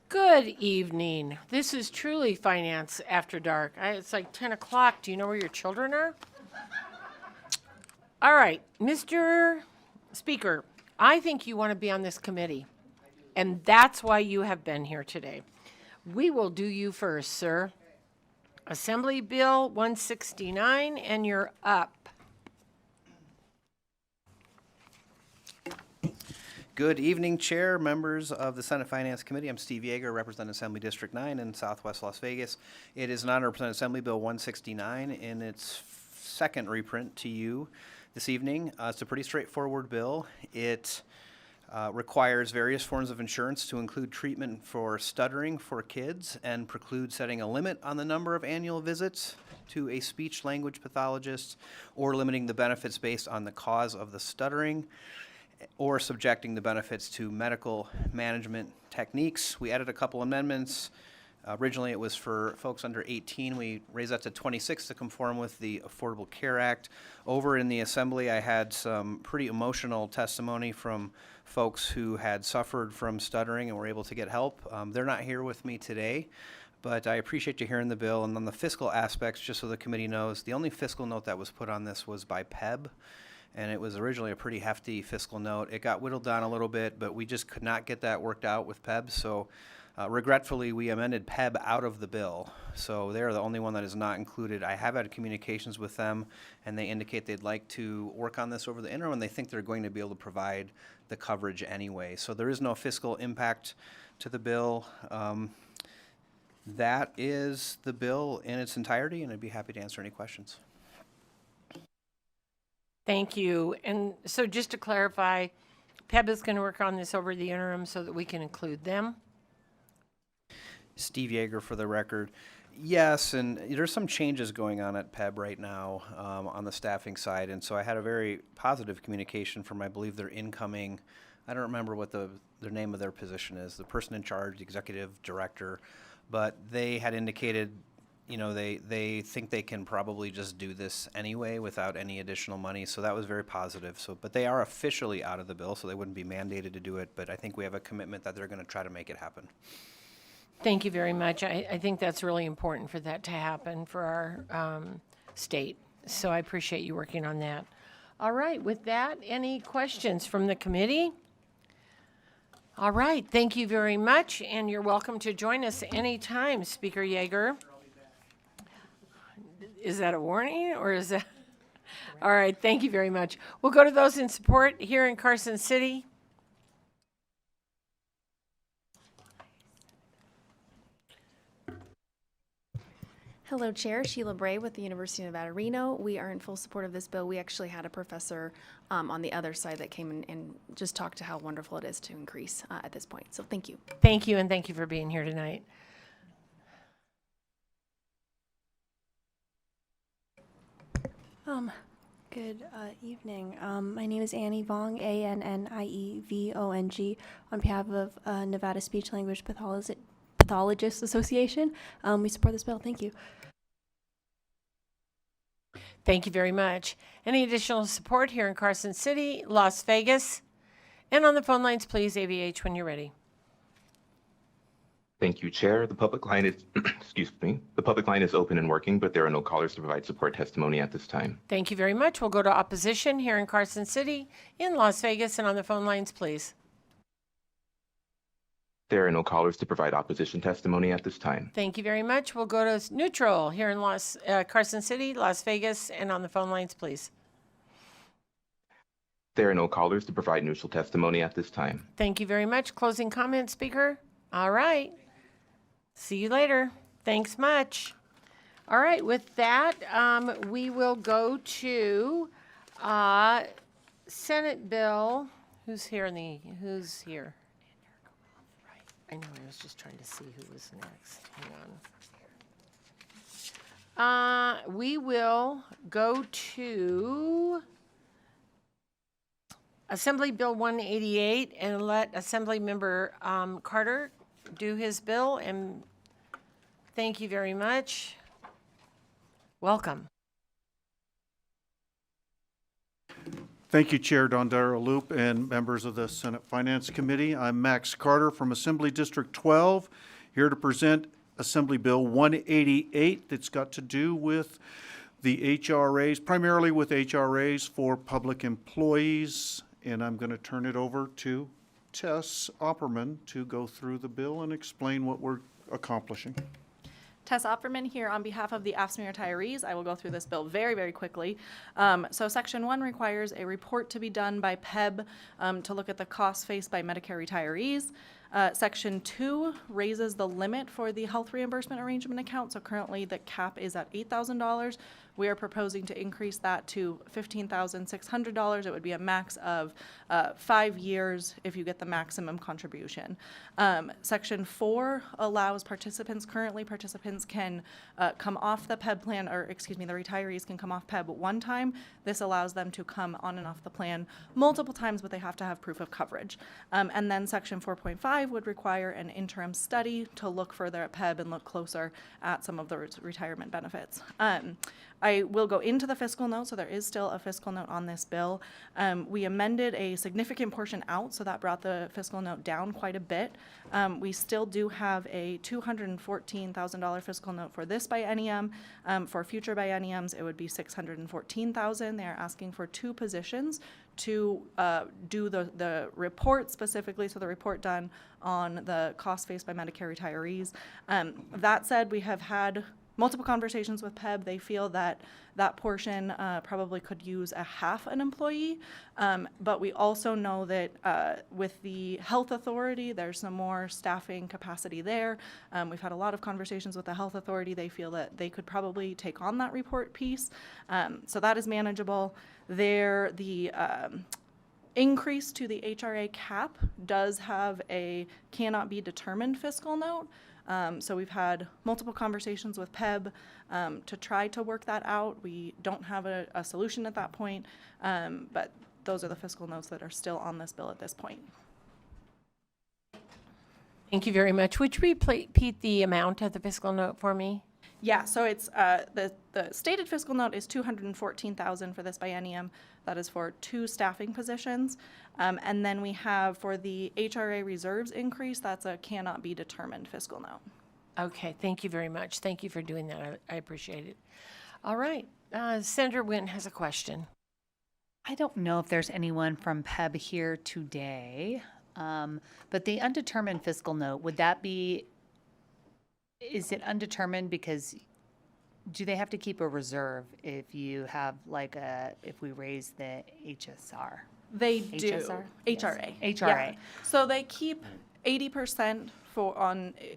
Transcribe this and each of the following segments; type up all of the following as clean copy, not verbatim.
Good evening. This is truly Finance After Dark. It's like 10 o'clock. Do you know where your children are? All right, Mr. Speaker, I think you want to be on this committee, and that's why you have been here today. We will do you first, sir. Assembly Bill 169, and you're up. Good evening, Chair, members of the Senate Finance Committee. I'm Steve Yeager, representing Assembly District 9 in Southwest Las Vegas. It is an honor to present Assembly Bill 169 in its second reprint to you this evening. It's a pretty straightforward bill. It requires various forms of insurance to include treatment for stuttering for kids and preclude setting a limit on the number of annual visits to a speech-language pathologist or limiting the benefits based on the cause of the stuttering, or subjecting the benefits to medical management techniques. We added a couple amendments. Originally, it was for folks under 18. We raised that to 26 to conform with the Affordable Care Act. Over in the Assembly, I had some pretty emotional testimony from folks who had suffered from stuttering and were able to get help. They're not here with me today, but I appreciate you hearing the bill. And on the fiscal aspects, just so the committee knows, the only fiscal note that was put on this was by PEB. And it was originally a pretty hefty fiscal note. It got whittled down a little bit, but we just could not get that worked out with PEB. So regretfully, we amended PEB out of the bill. So they're the only one that is not included. I have had communications with them, and they indicate they'd like to work on this over the interim, and they think they're going to be able to provide the coverage anyway. So there is no fiscal impact to the bill. That is the bill in its entirety, and I'd be happy to answer any questions. Thank you. And so just to clarify, PEB is going to work on this over the interim so that we can include them? Steve Yeager for the record. Yes, and there's some changes going on at PEB right now on the staffing side, and so I had a very positive communication from, I believe, their incoming, I don't remember what the name of their position is, the person in charge, the executive director, but they had indicated, you know, they think they can probably just do this anyway without any additional money, so that was very positive. So, but they are officially out of the bill, so they wouldn't be mandated to do it, but I think we have a commitment that they're going to try to make it happen. Thank you very much. I think that's really important for that to happen for our state. So I appreciate you working on that. All right, with that, any questions from the committee? All right, thank you very much, and you're welcome to join us anytime, Speaker Yeager. Is that a warning or is that? All right, thank you very much. We'll go to those in support here in Carson City. Hello, Chair. Sheila Bray with the University of Nevada, Reno. We are in full support of this bill. We actually had a professor on the other side that came in and just talked to how wonderful it is to increase at this point. So thank you. Thank you, and thank you for being here tonight. Good evening. My name is Annie Vong, ANNIEVONG, on behalf of Nevada Speech Language Pathologists Association. We support this bill. Thank you. Thank you very much. Any additional support here in Carson City, Las Vegas? And on the phone lines, please, AVH, when you're ready. Thank you, Chair. The public line is, excuse me, the public line is open and working, but there are no callers to provide support testimony at this time. Thank you very much. We'll go to opposition here in Carson City, in Las Vegas, and on the phone lines, please. There are no callers to provide opposition testimony at this time. Thank you very much. We'll go to neutral here in Carson City, Las Vegas, and on the phone lines, please. There are no callers to provide neutral testimony at this time. Thank you very much. Closing comment, Speaker? All right. See you later. Thanks much. All right, with that, we will go to Senate Bill. Who's here? Who's here? I know, I was just trying to see who was next. Hang on. We will go to Assembly Bill 188 and let Assembly Member Carter do his bill, and thank you very much. Welcome. Thank you, Chair Dondero Loop and members of the Senate Finance Committee. I'm Max Carter from Assembly District 12, here to present Assembly Bill 188 that's got to do with the HRAs, primarily with HRAs for public employees. And I'm going to turn it over to Tess Opperman to go through the bill and explain what we're accomplishing. Tess Opperman here on behalf of the AFSCME retirees. I will go through this bill very, very quickly. So Section 1 requires a report to be done by PEB to look at the costs faced by Medicare retirees. Section 2 raises the limit for the health reimbursement arrangement account. So currently the cap is at $8,000. We are proposing to increase that to $15,600. It would be a max of 5 years if you get the maximum contribution. Section 4 allows participants can come off the PEB plan, or excuse me, the retirees can come off PEB one time. This allows them to come on and off the plan multiple times, but they have to have proof of coverage. And then Section 4.5 would require an interim study to look further at PEB and look closer at some of the retirement benefits. I will go into the fiscal note, so there is still a fiscal note on this bill. We amended a significant portion out, so that brought the fiscal note down quite a bit. We still do have a $214,000 fiscal note for this biennium. For future bienniums, it would be $614,000. They are asking for 2 positions to do the report specifically, so the report done on the costs faced by Medicare retirees. That said, we have had multiple conversations with PEB. They feel that that portion probably could use a half an employee, but we also know that with the health authority, there's some more staffing capacity there. We've had a lot of conversations with the health authority. They feel that they could probably take on that report piece. So that is manageable. The increase to the HRA cap does have a cannot be determined fiscal note. So we've had multiple conversations with PEB to try to work that out. We don't have a solution at that point, but those are the fiscal notes that are still on this bill at this point. Thank you very much. Would you repeat the amount of the fiscal note for me? Yeah, so it's the stated fiscal note is $214,000 for this biennium. That is for 2 staffing positions. And then we have for the HRA reserves increase, that's a cannot be determined fiscal note. Okay, thank you very much. Thank you for doing that. I appreciate it. All right, Senator Wynn has a question. I don't know if there's anyone from PEB here today, but the undetermined fiscal note, is it undetermined because do they have to keep a reserve if you have if we raise the HSR? They do. HSR? HRA. Yes. HRA. Yeah. So they keep 80%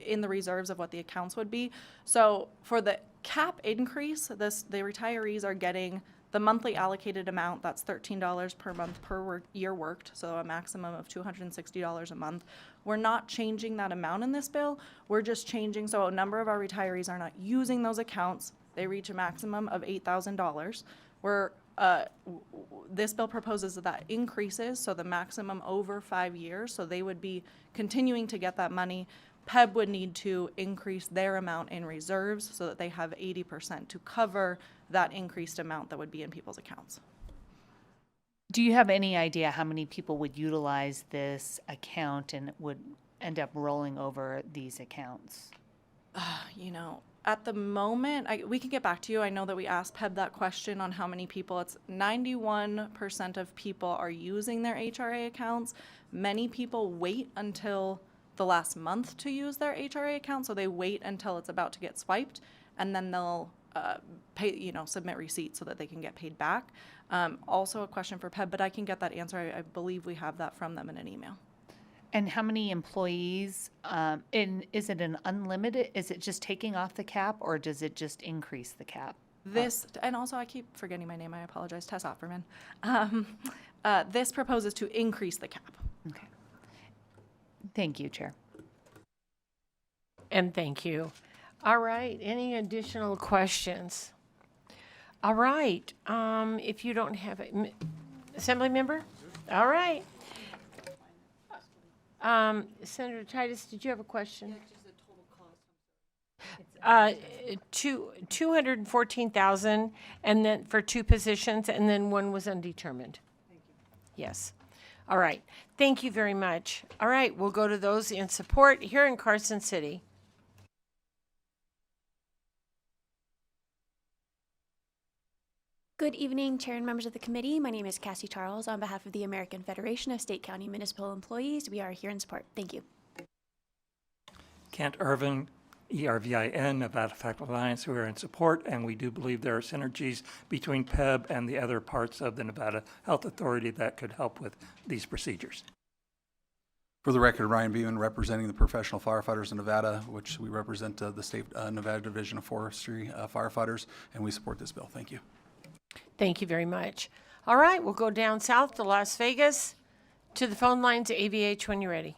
in the reserves of what the accounts would be. So for the cap increase, the retirees are getting the monthly allocated amount. That's $13 per month per year worked, so a maximum of $260 a month. We're not changing that amount in this bill. We're just changing, so a number of our retirees are not using those accounts. They reach a maximum of $8,000. This bill proposes that increases, so the maximum over 5 years, so they would be continuing to get that money. PEB would need to increase their amount in reserves so that they have 80% to cover that increased amount that would be in people's accounts. Do you have any idea how many people would utilize this account and would end up rolling over these accounts? At the moment, we can get back to you. I know that we asked PEB that question on how many people. It's 91% of people are using their HRA accounts. Many people wait until the last month to use their HRA account, so they wait until it's about to get swiped, and then they'll submit receipts so that they can get paid back. Also a question for PEB, but I can get that answer. I believe we have that from them in an email. And how many employees, and is it an unlimited, is it just taking off the cap, or does it just increase the cap? And also I keep forgetting my name, I apologize, Tess Opperman. This proposes to increase the cap. Okay. Thank you, Chair. And thank you. All right, any additional questions? All right, if you don't have it, Assembly Member? All right. Senator Titus, did you have a question? Yeah, just the total cost. $214,000, and then for 2 positions, and then one was undetermined. Thank you. Yes. All right. Thank you very much. All right, we'll go to those in support here in Carson City. Good evening, Chair and members of the committee. My name is Cassie Charles. On behalf of the American Federation of State, County, Municipal Employees, we are here in support. Thank you. Kent Irvin, ERVIN, Nevada Faculty Alliance, who are in support, and we do believe there are synergies between PEB and the other parts of the Nevada Health Authority that could help with these procedures. For the record, Ryan Beeman, representing the professional firefighters in Nevada, which we represent the state Nevada Division of Forestry firefighters, and we support this bill. Thank you. Thank you very much. All right, we'll go down south to Las Vegas to the phone lines, AVH, when you're ready.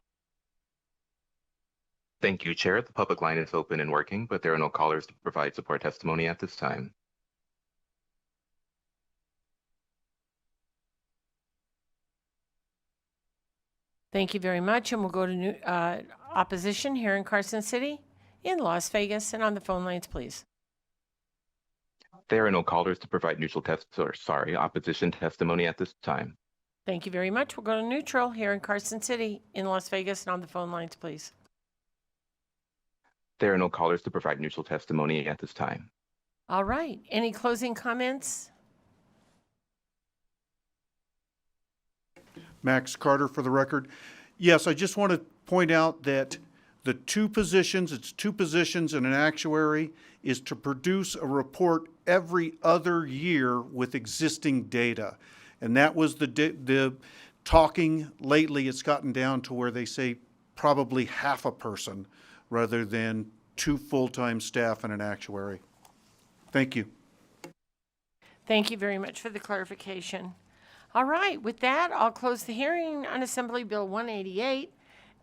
Thank you, Chair. The public line is open and working, but there are no callers to provide support testimony at this time. Thank you very much, and we'll go to opposition here in Carson City, in Las Vegas, and on the phone lines, please. There are no callers to provide opposition testimony at this time. Thank you very much. We'll go to neutral here in Carson City, in Las Vegas, and on the phone lines, please. There are no callers to provide neutral testimony at this time. All right. Any closing comments? Max Carter for the record. Yes, I just want to point out that the two positions and an actuary, is to produce a report every other year with existing data. And that was the talking lately. It's gotten down to where they say probably half a person rather than 2 full-time staff and an actuary. Thank you. Thank you very much for the clarification. All right, with that, I'll close the hearing on Assembly Bill 188.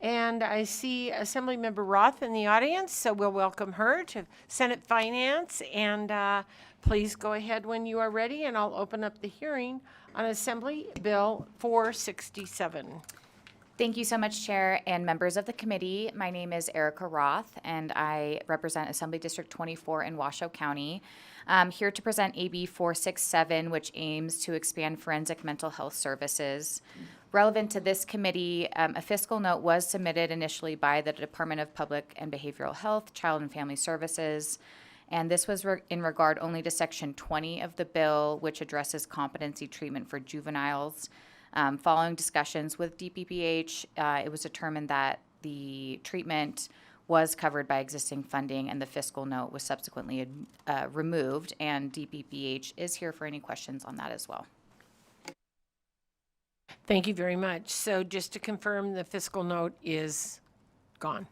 And I see Assemblymember Roth in the audience, so we'll welcome her to Senate Finance. And please go ahead when you are ready, and I'll open up the hearing on Assembly Bill 467. Thank you so much, Chair and members of the committee. My name is Erica Roth, and I represent Assembly District 24 in Washoe County. I'm here to present AB 467, which aims to expand forensic mental health services. Relevant to this committee, a fiscal note was submitted initially by the Department of Public and Behavioral Health, Child and Family Services, and this was in regard only to Section 20 of the bill, which addresses competency treatment for juveniles. Following discussions with DPPH, it was determined that the treatment was covered by existing funding, and the fiscal note was subsequently removed, and DPPH is here for any questions on that as well. Thank you very much. So just to confirm, the fiscal note is gone.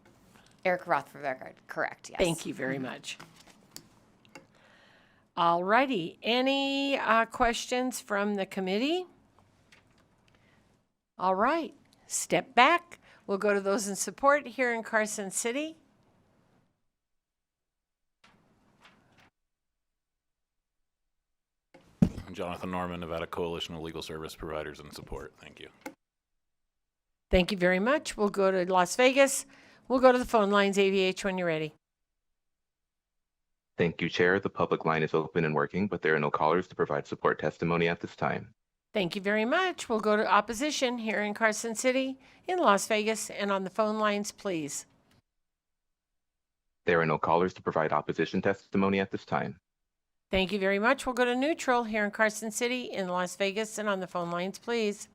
Eric Roth for the record, correct, yes. Thank you very much. All righty. Any questions from the committee? All right. Step back. We'll go to those in support here in Carson City. Jonathan Norman, Nevada Coalition of Legal Service Providers in support. Thank you. Thank you very much. We'll go to Las Vegas. We'll go to the phone lines, AVH, when you're ready. Thank you, Chair. The public line is open and working, but there are no callers to provide support testimony at this time. Thank you very much. We'll go to opposition here in Carson City, in Las Vegas, and on the phone lines, please. There are no callers to provide opposition testimony at this time. Thank you very much. We'll go to neutral here in Carson City, in Las Vegas, and on the phone lines, please.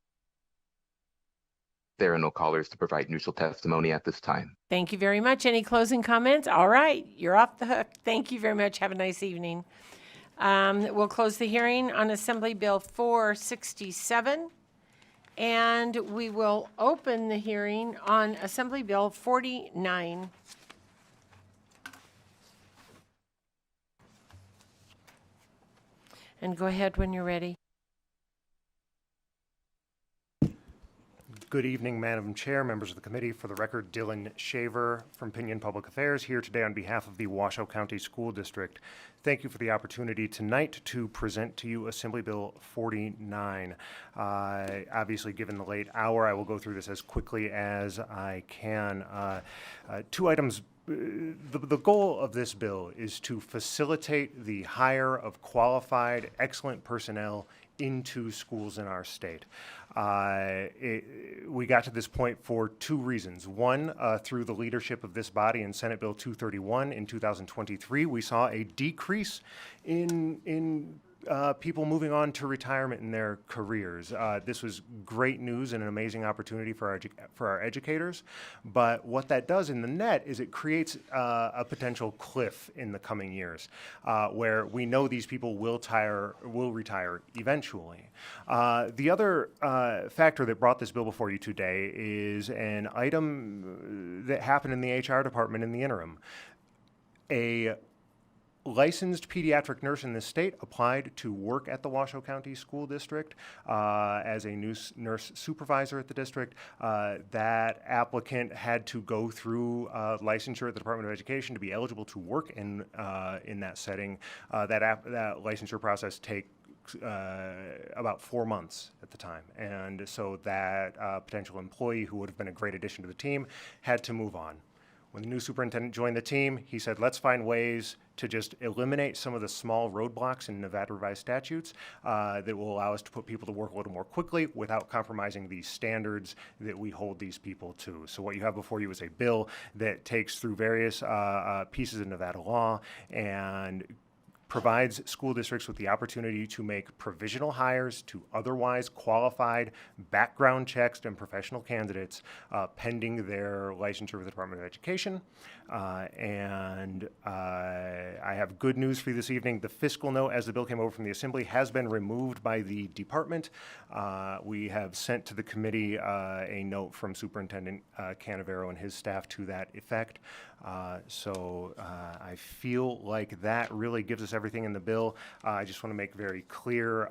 There are no callers to provide neutral testimony at this time. Thank you very much. Any closing comments? All right, you're off the hook. Thank you very much. Have a nice evening. We'll close the hearing on Assembly Bill 467, and we will open the hearing on Assembly Bill 49. And go ahead when you're ready. Good evening, Madam Chair, members of the committee. For the record, Dylan Shaver from Pinion Public Affairs here today on behalf of the Washoe County School District. Thank you for the opportunity tonight to present to you Assembly Bill 49. Obviously, given the late hour, I will go through this as quickly as I can. Two items. The goal of this bill is to facilitate the hire of qualified, excellent personnel into schools in our state. We got to this point for two reasons. One, through the leadership of this body in Senate Bill 231 in 2023, we saw a decrease in people moving on to retirement in their careers. This was great news and an amazing opportunity for our educators. But what that does in the net is it creates a potential cliff in the coming years, where we know these people will retire eventually. The other factor that brought this bill before you today is an item that happened in the HR department in the interim. A licensed pediatric nurse in this state applied to work at the Washoe County School District as a new nurse supervisor at the district. That applicant had to go through licensure at the Department of Education to be eligible to work in that setting. That licensure process takes about 4 months at the time. And so that potential employee who would have been a great addition to the team had to move on. When the new superintendent joined the team, he said, let's find ways to just eliminate some of the small roadblocks in Nevada revised statutes that will allow us to put people to work a little more quickly without compromising the standards that we hold these people to. So what you have before you is a bill that takes through various pieces of Nevada law and provides school districts with the opportunity to make provisional hires to otherwise qualified background checks and professional candidates pending their licensure with the Department of Education. And I have good news for you this evening. The fiscal note, as the bill came over from the Assembly, has been removed by the department. We have sent to the committee a note from Superintendent Canavero and his staff to that effect. So I feel like that really gives us everything in the bill. I just want to make very clear,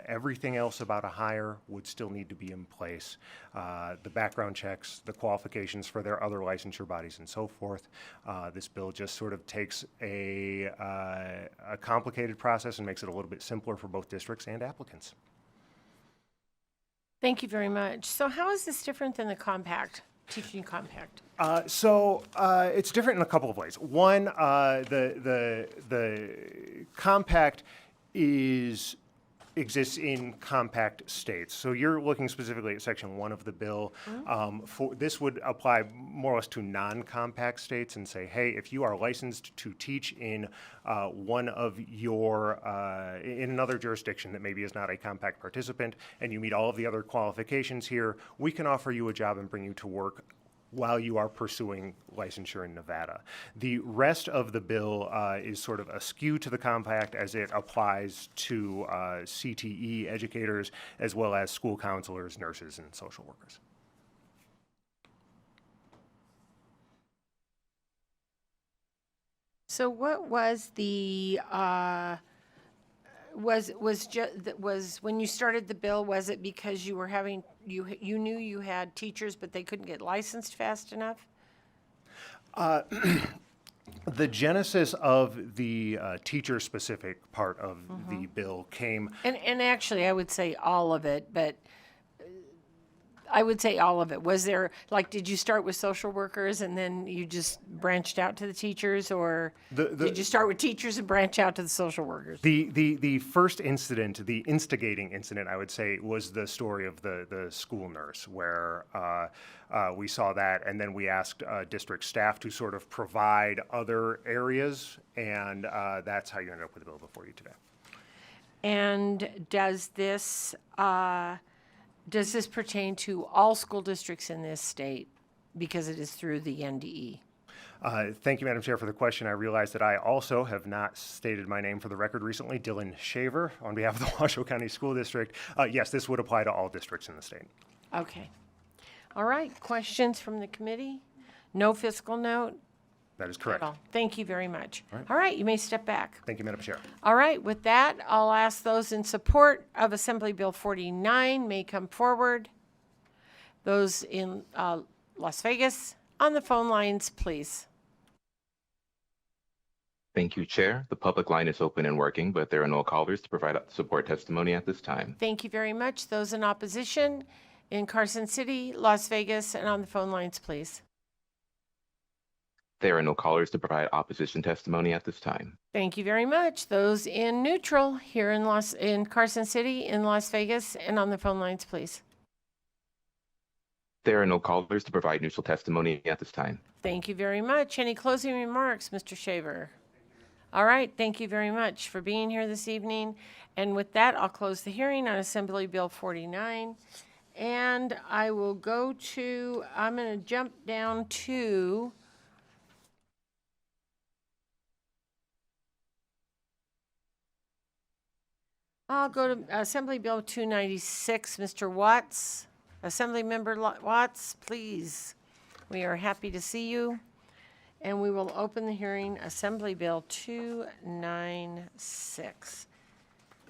everything else about a hire would still need to be in place. The background checks, the qualifications for their other licensure bodies and so forth. This bill just sort of takes a complicated process and makes it a little bit simpler for both districts and applicants. Thank you very much. So how is this different than the compact, teaching compact? So it's different in a couple of ways. One, the compact exists in compact states. So you're looking specifically at Section 1 of the bill. This would apply more or less to non-compact states and say, hey, if you are licensed to teach in one of your, in another jurisdiction that maybe is not a compact participant, and you meet all of the other qualifications here, we can offer you a job and bring you to work while you are pursuing licensure in Nevada. The rest of the bill is sort of askew to the compact as it applies to CTE educators as well as school counselors, nurses, and social workers. So what was the was when you started the bill, was it because you were having you knew you had teachers but they couldn't get licensed fast enough? The genesis of the teacher-specific part of the bill came. And actually, I would say all of it, but I would say all of it. Was there, like, did you start with social workers and then you just branched out to the teachers, or did you start with teachers and branch out to the social workers? The first incident, the instigating incident, I would say, was the story of the school nurse, where we saw that, and then we asked district staff to sort of provide other areas, and that's how you ended up with the bill before you today. And does this pertain to all school districts in this state because it is through the NDE? Thank you, Madam Chair, for the question. I realize that I also have not stated my name for the record recently, Dylan Shaver, on behalf of the Washoe County School District. Yes, this would apply to all districts in the state. Okay. All right. Questions from the committee? No fiscal note? That is correct. At all. Thank you very much. All right. You may step back. Thank you, Madam Chair. All right. With that, I'll ask those in support of Assembly Bill 49 may come forward. Those in Las Vegas, on the phone lines, please. Thank you, Chair. The public line is open and working, but there are no callers to provide support testimony at this time. Thank you very much. Those in opposition in Carson City, Las Vegas, and on the phone lines, please. There are no callers to provide opposition testimony at this time. Thank you very much. Those in neutral here in Carson City, in Las Vegas, and on the phone lines, please. There are no callers to provide neutral testimony at this time. Thank you very much. Any closing remarks, Mr. Shaver? All right, thank you very much for being here this evening. And with that, I'll close the hearing on Assembly Bill 49. And I will go to, I'm going to jump down to I'll go to Assembly Bill 296, Mr. Watts. Assemblymember Watts, please. We are happy to see you. And we will open the hearing, Assembly Bill 296.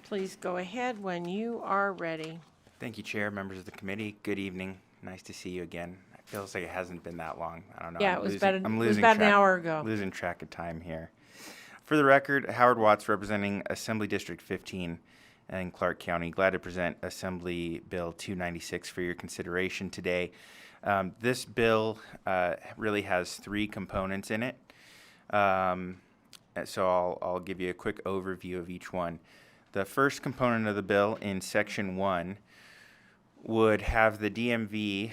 Please go ahead when you are ready. Thank you, Chair, members of the committee. Good evening. Nice to see you again. It feels like it hasn't been that long. I don't know. Yeah, I'm it was losing- about, I'm it was losing about an track- hour ago. Losing track of time here. For the record, Howard Watts representing Assembly District 15 in Clark County. Glad to present Assembly Bill 296 for your consideration today. This bill really has three components in it. So I'll give you a quick overview of each one. The first component of the bill in Section 1 would have the DMV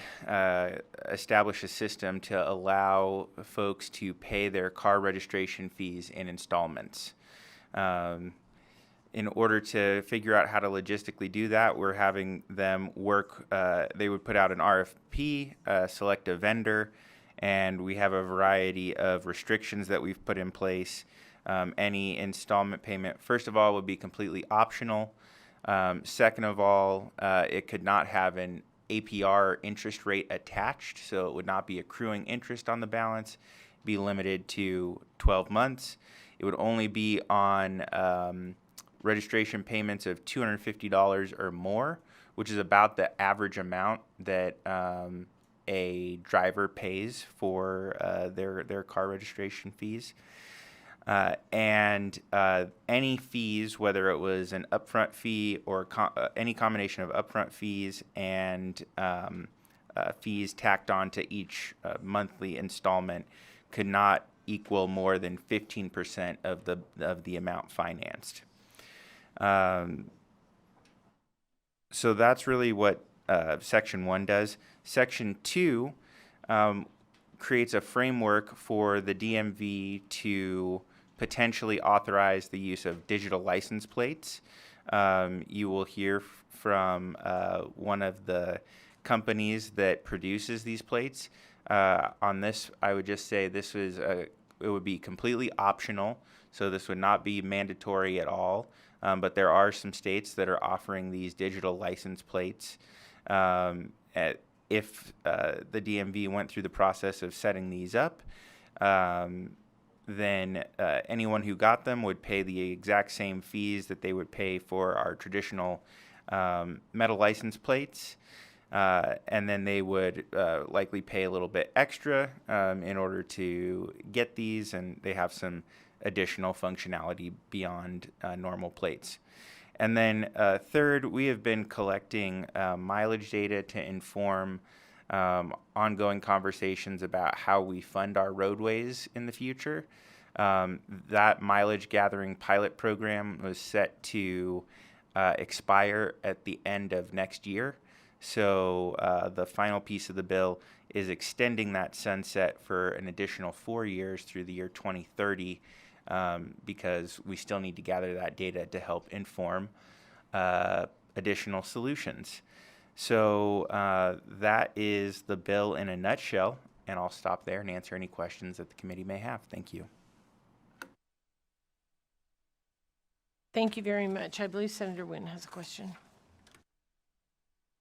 establish a system to allow folks to pay their car registration fees in installments. In order to figure out how to logistically do that, we're having them work, they would put out an RFP, select a vendor, and we have a variety of restrictions that we've put in place. Any installment payment, first of all, would be completely optional. Second of all, it could not have an APR interest rate attached, so it would not be accruing interest on the balance, be limited to 12 months. It would only be on registration payments of $250 or more, which is about the average amount that a driver pays for their car registration fees. And any fees, whether it was an upfront fee or any combination of upfront fees and fees tacked on to each monthly installment, could not equal more than 15% of the amount financed. So that's really what Section 1 does. Section 2 creates a framework for the DMV to potentially authorize the use of digital license plates. You will hear from one of the companies that produces these plates. On this, I would just say it would be completely optional, so this would not be mandatory at all. But there are some states that are offering these digital license plates. If the DMV went through the process of setting these up, then anyone who got them would pay the exact same fees that they would pay for our traditional metal license plates. And then they would likely pay a little bit extra in order to get these, and they have some additional functionality beyond normal plates. And then third, we have been collecting mileage data to inform ongoing conversations about how we fund our roadways in the future. That mileage gathering pilot program was set to expire at the end of next year. So the final piece of the bill is extending that sunset for an additional 4 years through the year 2030. Because we still need to gather that data to help inform additional solutions. So that is the bill in a nutshell, and I'll stop there and answer any questions that the committee may have. Thank you. Thank you very much. I believe Senator Wynn has a question.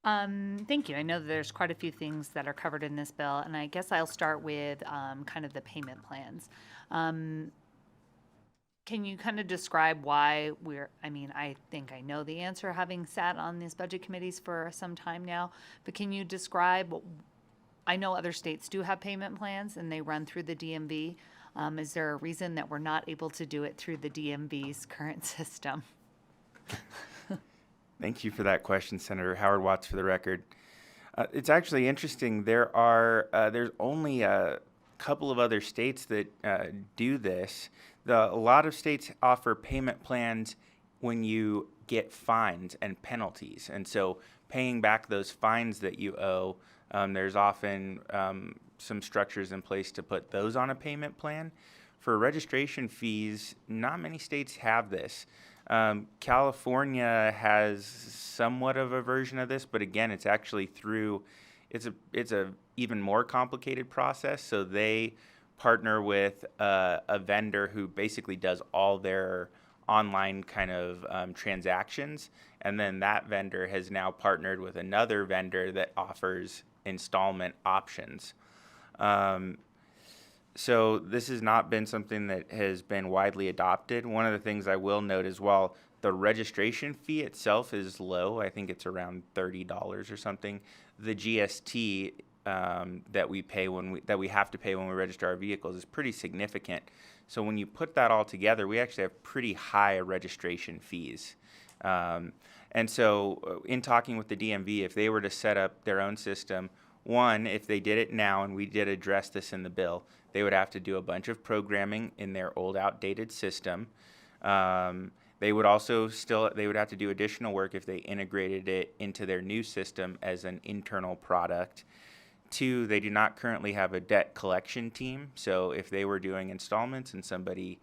Thank you. I know that there's quite a few things that are covered in this bill, and I guess I'll start with kind of the payment plans. Can you kind of describe why I think I know the answer, having sat on these budget committees for some time now, but can you describe, I know other states do have payment plans and they run through the DMV. Is there a reason that we're not able to do it through the DMV's current system? Thank you for that question, Senator. Howard Watts for the record. It's actually interesting. There's only a couple of other states that do this. A lot of states offer payment plans when you get fines and penalties. And so paying back those fines that you owe There's often some structures in place to put those on a payment plan. For registration fees, not many states have this. California has somewhat of a version of this, but again, it's actually through, it's a even more complicated process. So they partner with a vendor who basically does all their online kind of transactions, and then that vendor has now partnered with another vendor that offers installment options. So this has not been something that has been widely adopted. One of the things I will note is while the registration fee itself is low, I think it's around $30 or something, the GST that we pay that we have to pay when we register our vehicles is pretty significant. So when you put that all together, we actually have pretty high registration fees. And so in talking with the DMV, if they were to set up their own system, one, if they did it now, and we did address this in the bill, they would have to do a bunch of programming in their old outdated system. They would also they would have to do additional work if they integrated it into their new system as an internal product. Two, they do not currently have a debt collection team. So if they were doing installments and somebody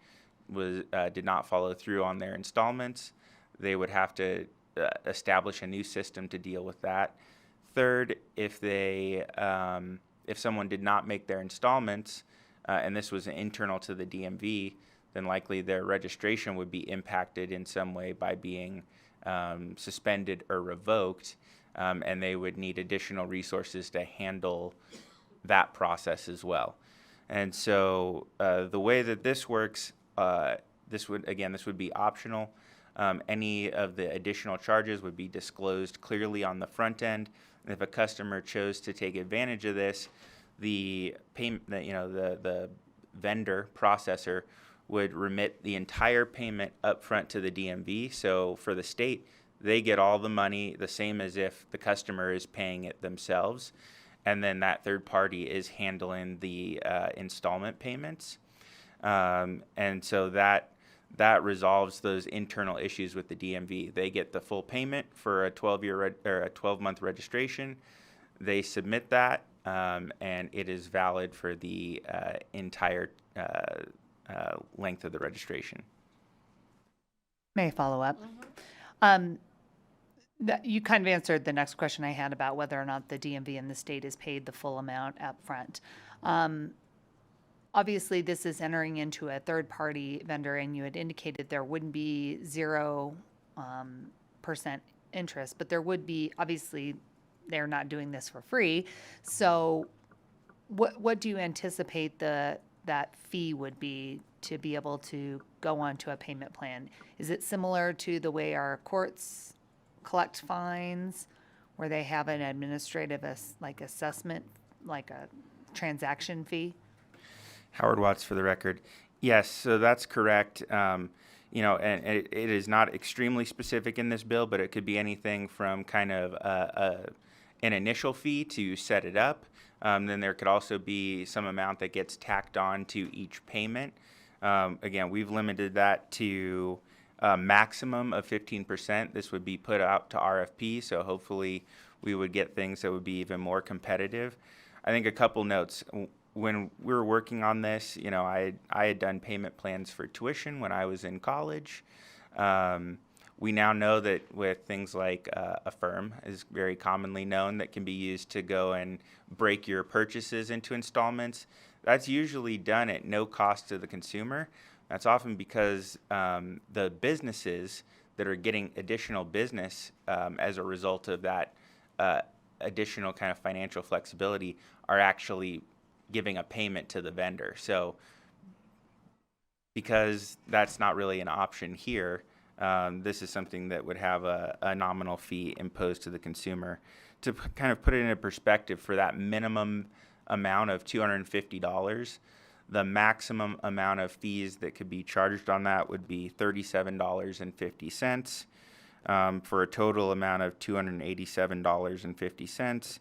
did not follow through on their installments, they would have to establish a new system to deal with that. Third, if someone did not make their installments, and this was internal to the DMV, then likely their registration would be impacted in some way by being suspended or revoked, and they would need additional resources to handle that process as well. And so the way that this works, this would be optional. Any of the additional charges would be disclosed clearly on the front end. If a customer chose to take advantage of this, the vendor processor would remit the entire payment up front to the DMV. So for the state, they get all the money the same as if the customer is paying it themselves. And then that third party is handling the installment payments. And so that resolves those internal issues with the DMV. They get the full payment for a 12-month registration. They submit that, and it is valid for the entire length of the registration. May I follow up? You kind of answered the next question I had about whether or not the DMV and the state is paid the full amount up front. Obviously, this is entering into a third-party vendor, and you had indicated there wouldn't be 0% interest, but there would be, obviously, they're not doing this for free. So what do you anticipate that fee would be to be able to go onto a payment plan? Is it similar to the way our courts collect fines, where they have an administrative assessment, like a transaction fee? Howard Watts for the record. Yes, so that's correct. And it is not extremely specific in this bill, but it could be anything from kind of an initial fee to set it up. Then there could also be some amount that gets tacked on to each payment. Again, we've limited that to a maximum of 15%. This would be put out to RFP, so hopefully we would get things that would be even more competitive. I think a couple notes. When we were working on this, I had done payment plans for tuition when I was in college. We now know that with things like Affirm is very commonly known that can be used to go and break your purchases into installments. That's usually done at no cost to the consumer. That's often because the businesses that are getting additional business as a result of that additional kind of financial flexibility are actually giving a payment to the vendor. So because that's not really an option here, this is something that would have a nominal fee imposed to the consumer. To kind of put it into perspective, for that minimum amount of $250, the maximum amount of fees that could be charged on that would be $37.50 for a total amount of $287.50.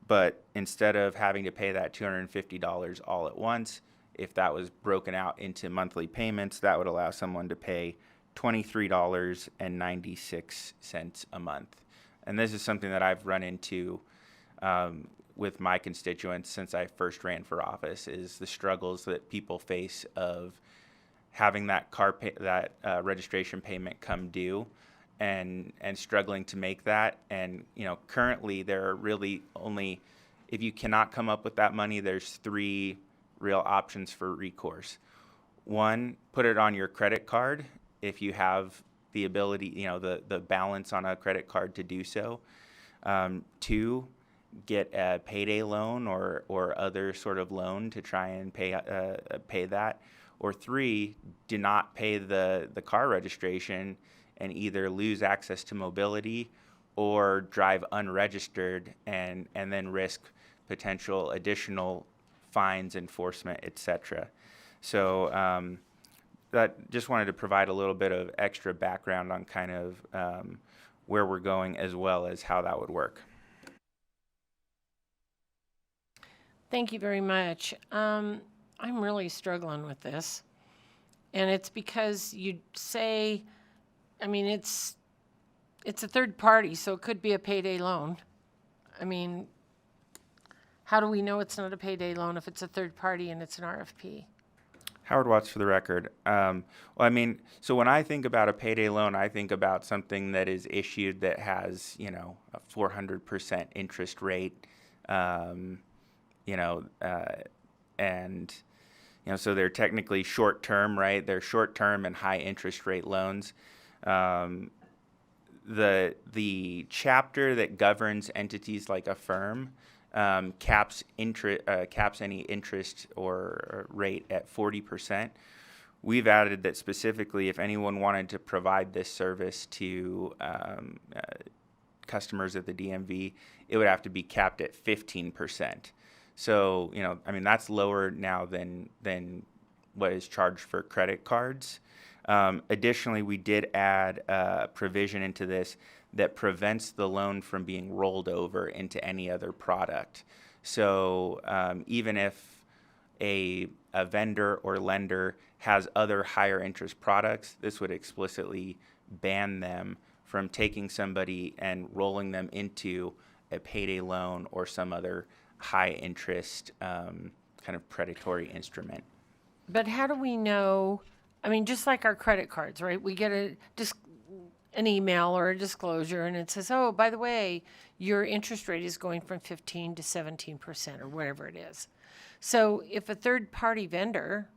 But instead of having to pay that $250 all at once, if that was broken out into monthly payments, that would allow someone to pay $23.96 a month. And this is something that I've run into with my constituents since I first ran for office is the struggles that people face of having that registration payment come due and struggling to make that. And, you know, currently there are really only, if you cannot come up with that money, there's 3 real options for recourse. 1, put it on your credit card if you have the ability, you know, the balance on a credit card to do so. 2, get a payday loan or other sort of loan to try and pay that. Or 3, do not pay the car registration and either lose access to mobility or drive unregistered and then risk potential additional fines, enforcement, etc. So that just wanted to provide a little bit of extra background on kind of where we're going as well as how that would work. Thank you very much. I'm really struggling with this. And it's because you say, I mean, it's a third party, so it could be a payday loan. I mean, how do we know it's not a payday loan if it's a third party and it's an RFP? Howard Watts for the record. Well, I mean, so when I think about a payday loan, I think about something that is issued that has, you know, a 400% interest rate, and, you know, so they're technically short-term, right? They're short-term and high interest rate loans. The chapter that governs entities like a firm caps any interest or rate at 40%. We've added that specifically if anyone wanted to provide this service to customers at the DMV, it would have to be capped at 15%. So, you know, I mean, that's lower now than what is charged for credit cards. Additionally, we did add a provision into this that prevents the loan from being rolled over into any other product. So even if a vendor or lender has other higher interest products, this would explicitly ban them from taking somebody and rolling them into a payday loan or some other high interest kind of predatory instrument. But how do we know? I mean, just like our credit cards, right? We get an email or a disclosure and it says, oh, by the way, your interest rate is going from 15 to 17% or whatever it is. So if a third party vendor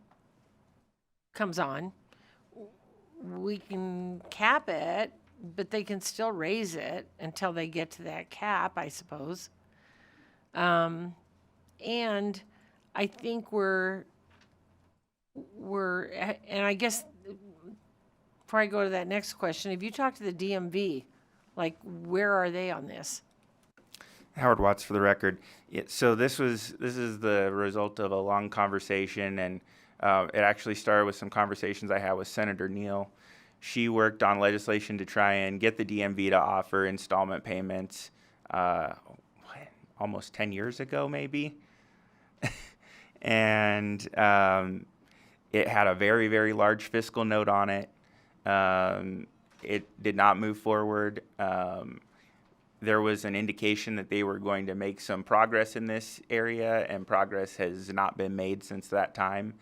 comes on, we can cap it, but they can still raise it until they get to that cap, I suppose. And I think and I guess before I go to that next question, if you talk to the DMV, like where are they on this? Howard Watts for the record. So this is the result of a long conversation, and it actually started with some conversations I had with Senator Neal. She worked on legislation to try and get the DMV to offer installment payments almost 10 years ago, maybe. And it had a very, very large fiscal note on it. It did not move forward. There was an indication that they were going to make some progress in this area, and progress has not been made since that time.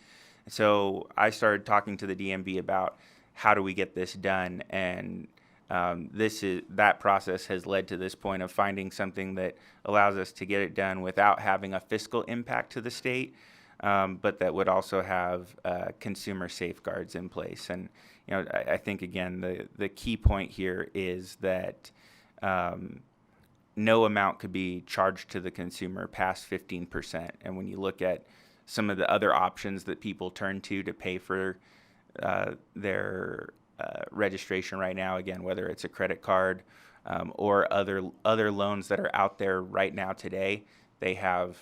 So I started talking to the DMV about how do we get this done, and that process has led to this point of finding something that allows us to get it done without having a fiscal impact to the state, but that would also have consumer safeguards in place. And you know, I think again the key point here is that no amount could be charged to the consumer past 15%. And when you look at some of the other options that people turn to pay for their registration right now, again, whether it's a credit card or other loans that are out there right now today, they have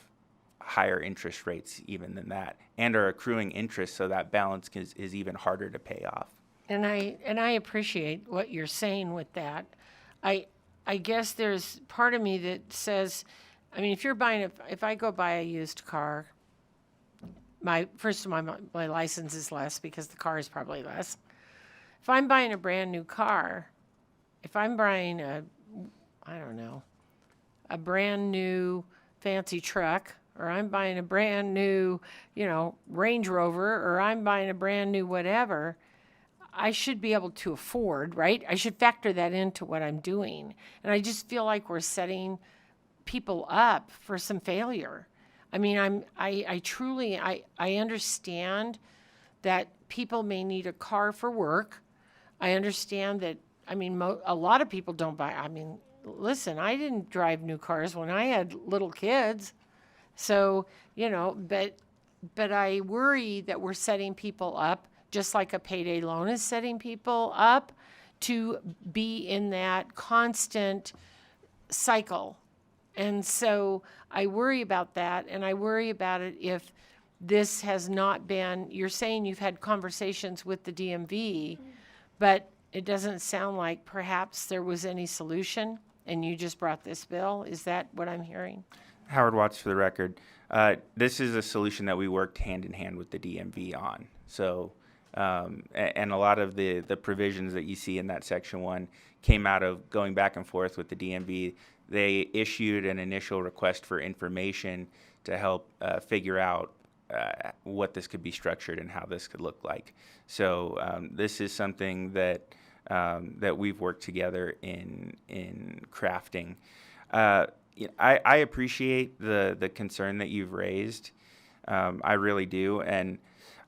higher interest rates even than that, and are accruing interest, so that balance is even harder to pay off. And I appreciate what you're saying with that. I guess there's part of me that says, I mean, if I go buy a used car, my license is less because the car is probably less. If I'm buying a brand new car, if I'm buying a brand new fancy truck, or I'm buying a brand new, Range Rover, or I'm buying a brand new whatever, I should be able to afford, right? I should factor that into what I'm doing. And I just feel like we're setting people up for some failure. I mean, I truly understand that people may need a car for work. I understand that, a lot of people don't buy, listen, I didn't drive new cars when I had little kids. So, but I worry that we're setting people up, just like a payday loan is setting people up, to be in that constant cycle. And so I worry about that, and I worry about it if this has not been, you're saying you've had conversations with the DMV, but it doesn't sound like perhaps there was any solution, and you just brought this bill. Is that what I'm hearing? Howard Watts for the record. This is a solution that we worked hand in hand with the DMV on. So, and a lot of the provisions that you see in that Section 1 came out of going back and forth with the DMV. They issued an initial request for information to help figure out what this could be structured and how this could look like. So this is something that that we've worked together in crafting. I appreciate the concern that you've raised. I really do, and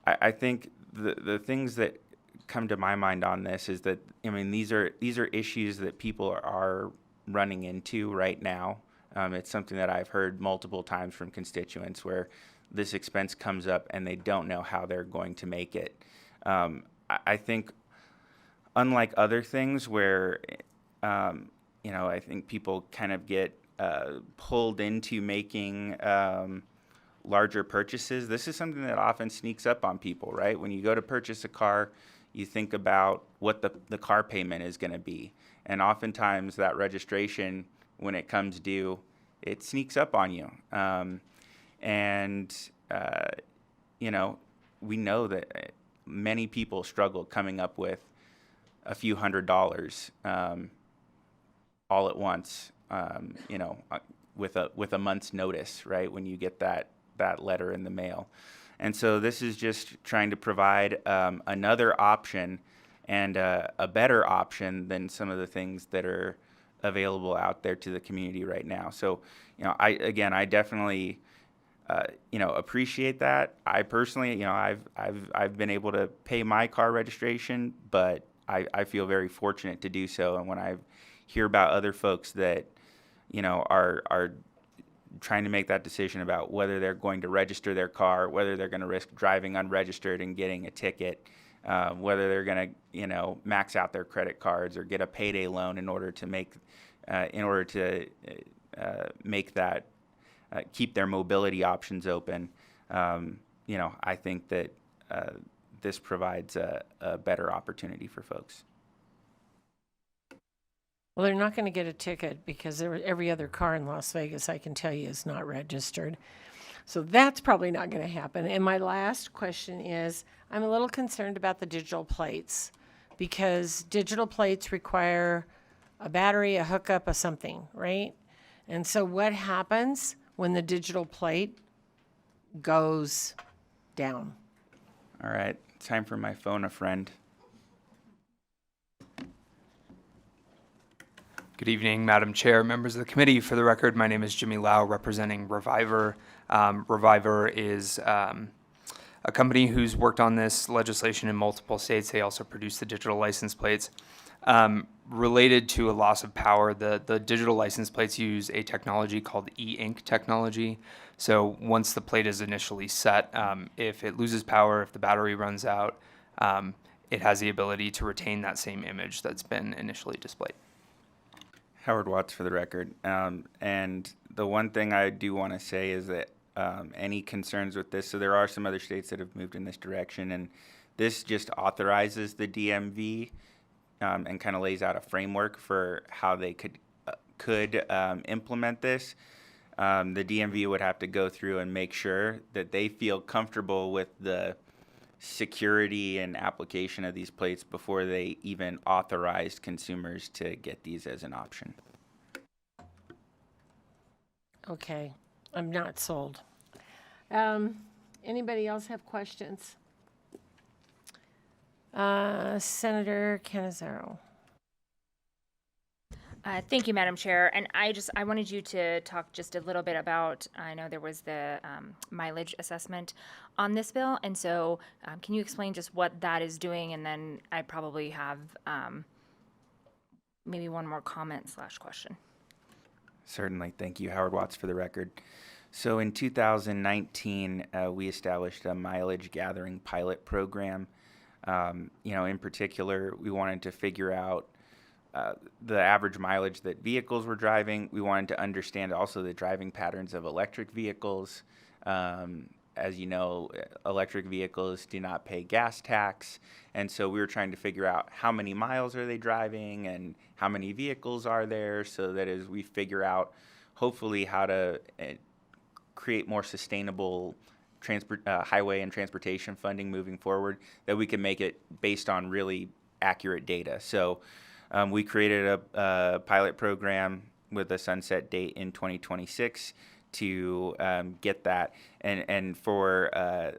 I think the things that come to my mind on this is that these are issues that people are running into right now. It's something that I've heard multiple times from constituents where this expense comes up and they don't know how they're going to make it. I think, unlike other things where, I think people kind of get pulled into making larger purchases, this is something that often sneaks up on people, right? When you go to purchase a car, you think about what the car payment is going to be. And oftentimes that registration, when it comes due, it sneaks up on you. We know that many people struggle coming up with a few $100s all at once, with a month's notice, right, when you get that letter in the mail. And so this is just trying to provide another option and a better option than some of the things that are available out there to the community right now. So, I definitely, appreciate that. I personally, I've been able to pay my car registration, but I feel very fortunate to do so. And when I hear about other folks that, are trying to make that decision about whether they're going to register their car, whether they're going to risk driving unregistered and getting a ticket, whether they're going to, max out their credit cards or get a payday loan in order to make that, keep their mobility options open. I think that this provides a better opportunity for folks. Well, they're not going to get a ticket because every other car in Las Vegas, I can tell you, is not registered. So that's probably not going to happen. And my last question is, I'm a little concerned about the digital plates because digital plates require a battery, a hookup, a something, right? And so what happens when the digital plate goes down? All right, time for my phone a friend. Good evening, Madam Chair, members of the committee. For the record, my name is Jimmy Lau, representing Reviver. Reviver is a company who's worked on this legislation in multiple states. They also produce the digital license plates. Related to a loss of power, the digital license plates use a technology called e-ink technology. So once the plate is initially set, if it loses power, if the battery runs out, it has the ability to retain that same image that's been initially displayed. Howard Watts for the record. And the one thing I do want to say is that any concerns with this, so there are some other states that have moved in this direction, and this just authorizes the DMV and kind of lays out a framework for how they could implement this. The DMV would have to go through and make sure that they feel comfortable with the security and application of these plates before they even authorized consumers to get these as an option. Okay. I'm not sold. Anybody else have questions? Senator Canizaro. Thank you, Madam Chair. And I wanted you to talk just a little bit about, I know there was the mileage assessment on this bill. And so can you explain just what that is doing? And then I probably have maybe one more comment / question. Certainly. Thank you, Howard Watts, for the record. So in 2019, we established a mileage gathering pilot program. In particular, we wanted to figure out the average mileage that vehicles were driving. We wanted to understand also the driving patterns of electric vehicles. As you know, electric vehicles do not pay gas tax. And so we were trying to figure out how many miles are they driving and how many vehicles are there, so that as we figure out hopefully how to create more sustainable highway and transportation funding moving forward, that we can make it based on really accurate data. So we created a pilot program with a sunset date in 2026 to get that. And for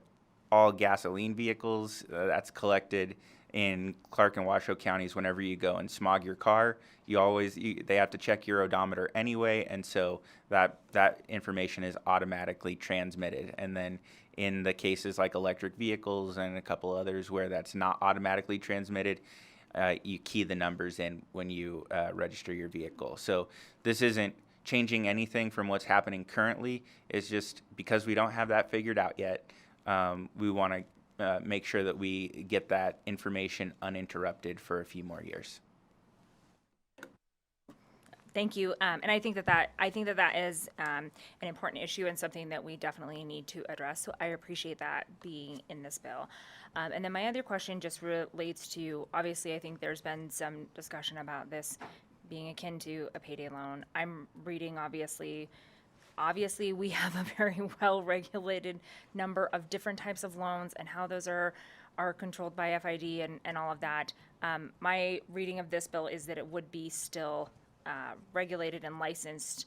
all gasoline vehicles, that's collected in Clark and Washoe counties. Whenever you go and smog your car, they have to check your odometer anyway, and so that information is automatically transmitted. And then in the cases like electric vehicles and a couple others where that's not automatically transmitted, you key the numbers in when you register your vehicle. So this isn't changing anything from what's happening currently. It's just because we don't have that figured out yet, we want to make sure that we get that information uninterrupted for a few more years. Thank you. And I think that is an important issue and something that we definitely need to address. So I appreciate that being in this bill. And then my other question just relates to, obviously, I think there's been some discussion about this being akin to a payday loan. I'm reading, obviously we have a very well-regulated number of different types of loans and how those are controlled by FID and all of that. My reading of this bill is that it would be still regulated and licensed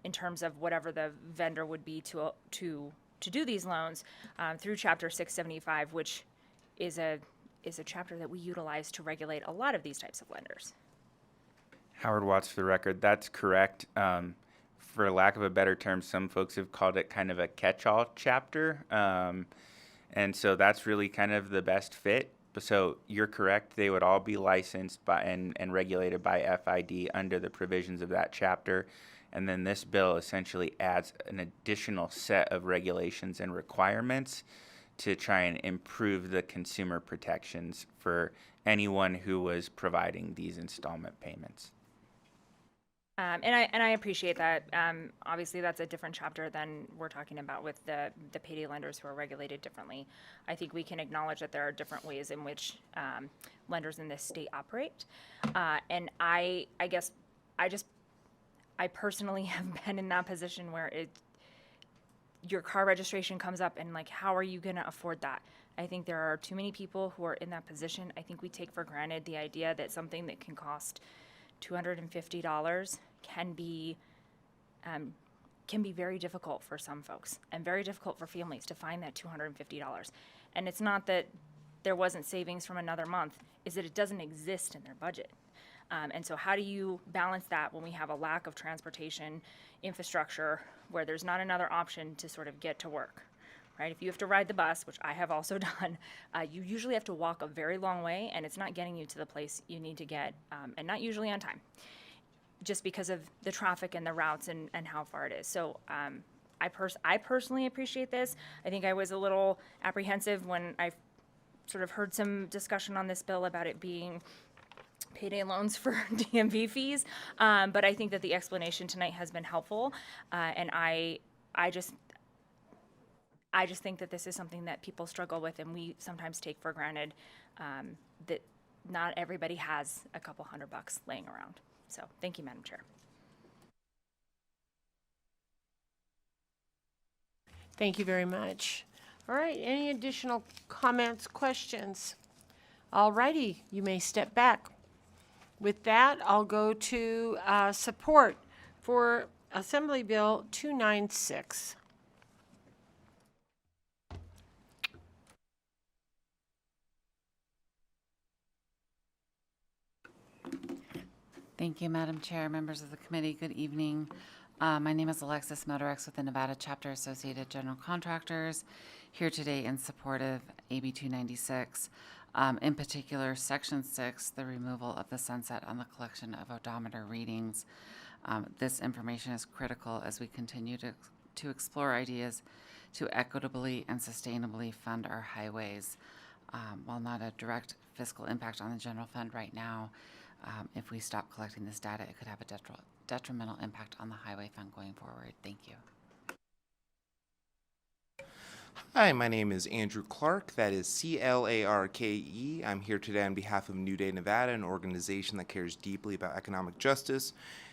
in terms of whatever the vendor would be to do these loans through Chapter 675, which is a chapter that we utilize to regulate a lot of these types of lenders. Howard Watts, for the record, that's correct. For lack of a better term, some folks have called it kind of a catch-all chapter. And so that's really kind of the best fit. So you're correct. They would all be licensed by and regulated by FID under the provisions of that chapter. And then this bill essentially adds an additional set of regulations and requirements to try and improve the consumer protections for anyone who was providing these installment payments. And I appreciate that. Obviously, that's a different chapter than we're talking about with the payday lenders who are regulated differently. I think we can acknowledge that there are different ways in which lenders in this state operate. And I guess I personally have been in that position where your car registration comes up and, like, how are you going to afford that? I think there are too many people who are in that position. I think we take for granted the idea that something that can cost $250 can be very difficult for some folks and very difficult for families to find that $250. And it's not that there wasn't savings from another month, is that it doesn't exist in their budget. And so how do you balance that when we have a lack of transportation infrastructure where there's not another option to sort of get to work? Right? If you have to ride the bus, which I have also done, you usually have to walk a very long way, and it's not getting you to the place you need to get, and not usually on time, just because of the traffic and the routes and how far it is. So I personally appreciate this. I think I was a little apprehensive when I sort of heard some discussion on this bill about it being payday loans for DMV fees, but I think that the explanation tonight has been helpful, and I just think that this is something that people struggle with, and we sometimes take for granted that not everybody has a couple $100 laying around. So thank you, Madam Chair. Thank you very much. All right, any additional comments, questions? All righty, you may step back. With that, I'll go to support for Assembly Bill 296. Thank you, Madam Chair, members of the committee. Good evening. My name is Alexis Motorex with the Nevada Chapter Associated General Contractors, here today in support of AB 296. In particular, Section 6, the removal of the sunset on the collection of odometer readings. This information is critical as we continue to explore ideas to equitably and sustainably fund our highways. While not a direct fiscal impact on the general fund right now, if we stop collecting this data, it could have a detrimental impact on the highway fund going forward. Thank you. Hi, my name is Andrew Clark. That is Clarke. I'm here today on behalf of New Day Nevada, an organization that cares deeply about economic justice.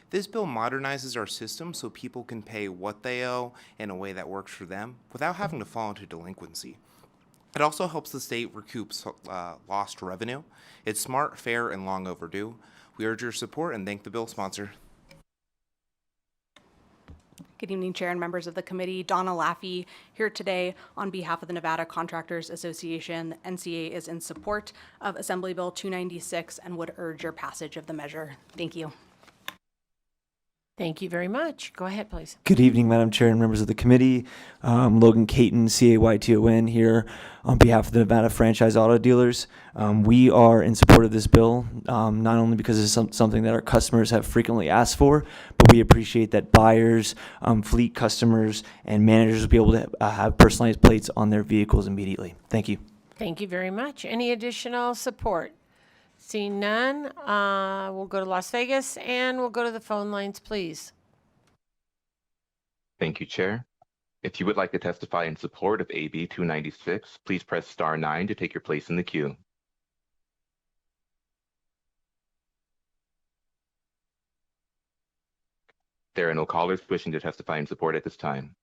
This bill modernizes our system so people can pay what they owe in a way that works for them without having to fall into delinquency. It also helps the state recoup lost revenue. It's smart, fair, and long overdue. We urge your support and thank the bill sponsor. Good evening, Chair and members of the committee. Donna Laffey here today on behalf of the Nevada Contractors Association. The NCA is in support of Assembly Bill 296 and would urge your passage of the measure. Thank you. Thank you very much. Go ahead, please. Good evening, Madam Chair and members of the committee. Logan Caton, CAYTON, here on behalf of the Nevada Franchise Auto Dealers. We are in support of this bill, not only because it's something that our customers have frequently asked for, but we appreciate that buyers, fleet customers, and managers will be able to have personalized plates on their vehicles immediately. Thank you. Thank you very much. Any additional support? Seeing none, we'll go to Las Vegas and we'll go to the phone lines, please. Thank you, Chair. If you would like to testify in support of AB 296, please press star 9 to take your place in the queue. There are no callers wishing to testify in support at this time.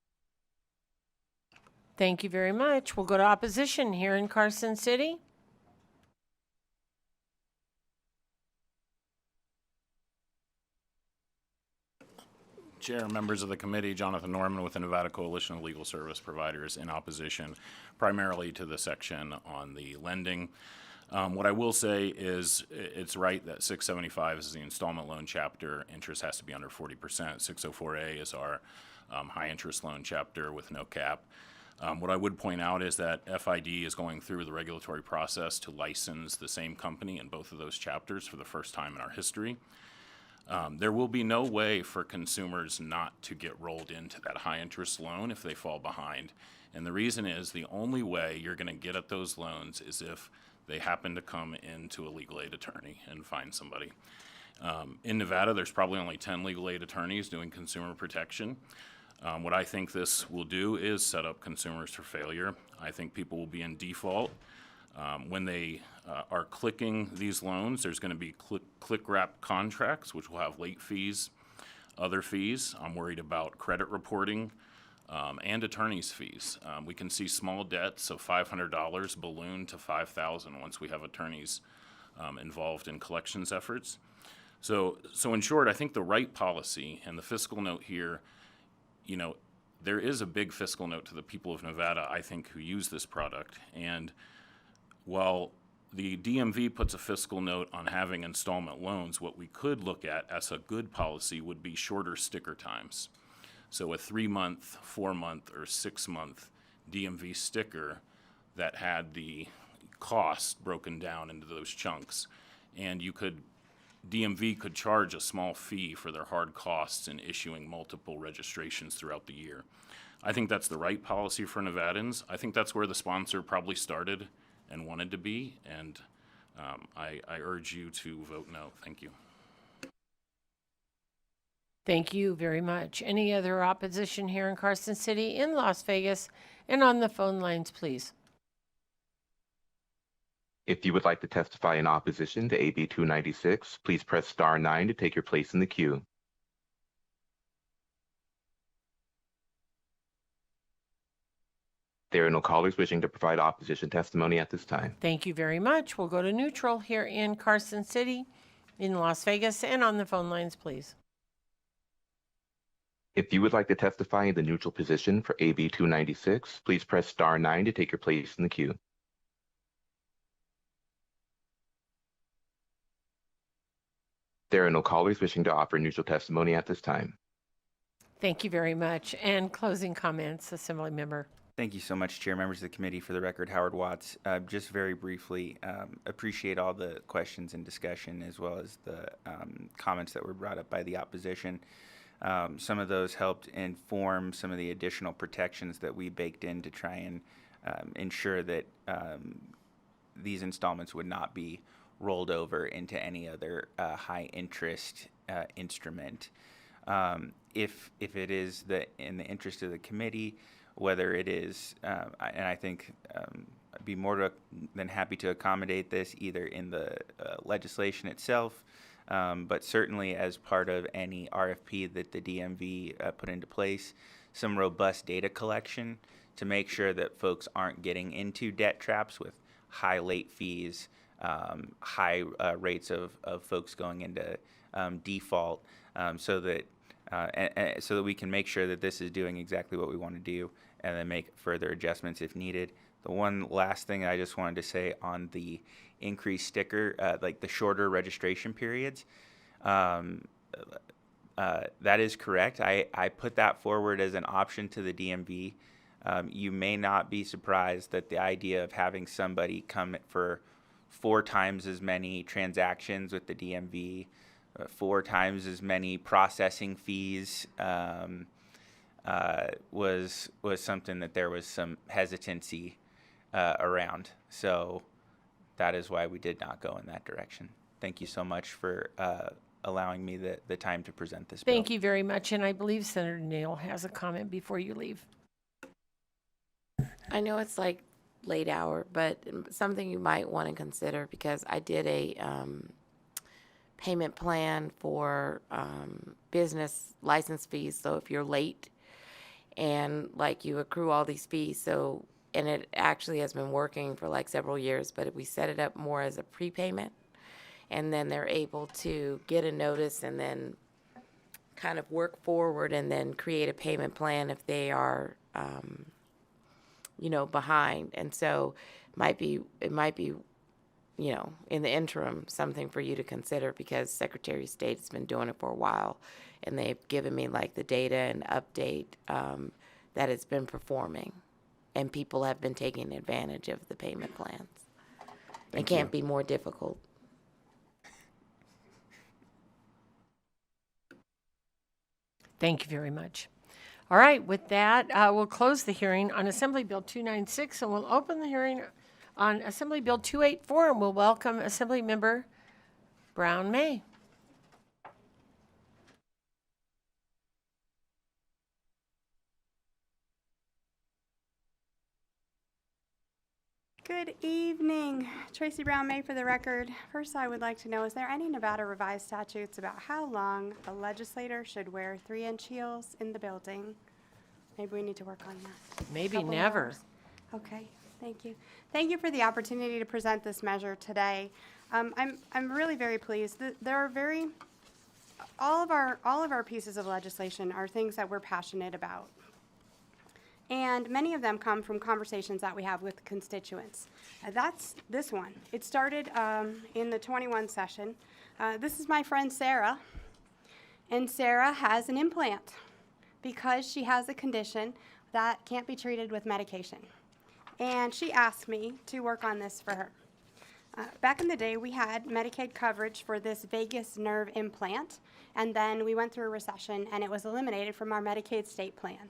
Thank you very much. We'll go to opposition here in Carson City. Chair, members of the committee, Jonathan Norman with the Nevada Coalition of Legal Service Providers in opposition primarily to the section on the lending. What I will say is it's right that 675 is the installment loan chapter. Interest has to be under 40%. 604A is our high interest loan chapter with no cap. What I would point out is that FID is going through the regulatory process to license the same company in both of those chapters for the first time in our history. There will be no way for consumers not to get rolled into that high interest loan if they fall behind. And the reason is the only way you're going to get at those loans is if they happen to come into a legal aid attorney and find somebody. In Nevada, there's probably only 10 legal aid attorneys doing consumer protection. What I think this will do is set up consumers for failure. I think people will be in default. When they are clicking these loans, there's going to be click-wrap contracts, which will have late fees, other fees. I'm worried about credit reporting and attorney's fees. We can see small debts of $500 balloon to $5,000 once we have attorneys involved in collections efforts. So in short, I think the right policy and the fiscal note here, you know, there is a big fiscal note to the people of Nevada, I think, who use this product. And while the DMV puts a fiscal note on having installment loans, what we could look at as a good policy would be shorter sticker times. So a 3-month, 4-month, or 6-month DMV sticker that had the cost broken down into those chunks. And DMV could charge a small fee for their hard costs in issuing multiple registrations throughout the year. I think that's the right policy for Nevadans. I think that's where the sponsor probably started and wanted to be, and I urge you to vote no. Thank you. Thank you very much. Any other opposition here in Carson City, in Las Vegas, and on the phone lines, please? If you would like to testify in opposition to AB 296, please press star 9 to take your place in the queue. There are no callers wishing to provide opposition testimony at this time. Thank you very much. We'll go to neutral here in Carson City, in Las Vegas, and on the phone lines, please. If you would like to testify in the neutral position for AB 296, please press star 9 to take your place in the queue. There are no callers wishing to offer neutral testimony at this time. Thank you very much. And closing comments, Assembly Member. Thank you so much, Chair, members of the committee. For the record, Howard Watts. Just very briefly, appreciate all the questions and discussion as well as the comments that were brought up by the opposition. Some of those helped inform some of the additional protections that we baked in to try and ensure that these installments would not be rolled over into any other high interest instrument. If it is in the interest of the committee, whether it is, and I think I'd be more than happy to accommodate this either in the legislation itself, but certainly as part of any RFP that the DMV put into place, some robust data collection to make sure that folks aren't getting into debt traps with high late fees, high rates of folks going into default, so that we can make sure that this is doing exactly what we want to do and then make further adjustments if needed. The one last thing I just wanted to say on the increased sticker, like the shorter registration periods, that is correct. I put that forward as an option to the DMV. You may not be surprised that the idea of having somebody come for 4 times as many transactions with the DMV, 4 times as many processing fees, was something that there was some hesitancy around. So that is why we did not go in that direction. Thank you so much for allowing me the time to present this bill. Thank you very much. And I believe Senator Neal has a comment before you leave. I know it's like late hour, but something you might want to consider, because I did a payment plan for business license fees. So if you're late and like you accrue all these fees, so, and it actually has been working for like several years, but if we set it up more as a prepayment, and then they're able to get a notice and then kind of work forward and then create a payment plan if they are, behind. And so it might be, in the interim, something for you to consider, because Secretary of State has been doing it for a while, and they've given me like the data and update that it's been performing, and people have been taking advantage of the payment plans. It can't be more difficult. Thank you very much. All right, with that, we'll close the hearing on Assembly Bill 296, and we'll open the hearing on Assembly Bill 284, and we'll welcome Assembly Member Brown May. Good evening. Tracy Brown May for the record. First, I would like to know, is there any Nevada revised statutes about how long a legislator should wear 3-inch heels in the building? Maybe we need to work on that. Maybe Couple never. hours. Okay, thank you. Thank you for the opportunity to present this measure today. I'm really very pleased. There are all of our pieces of legislation are things that we're passionate about. And many of them come from conversations that we have with constituents. That's this one. It started in the 21 session. This is my friend Sarah, and Sarah has an implant because she has a condition that can't be treated with medication. And she asked me to work on this for her. Back in the day, we had Medicaid coverage for this vagus nerve implant, and then we went through a recession and it was eliminated from our Medicaid state plan.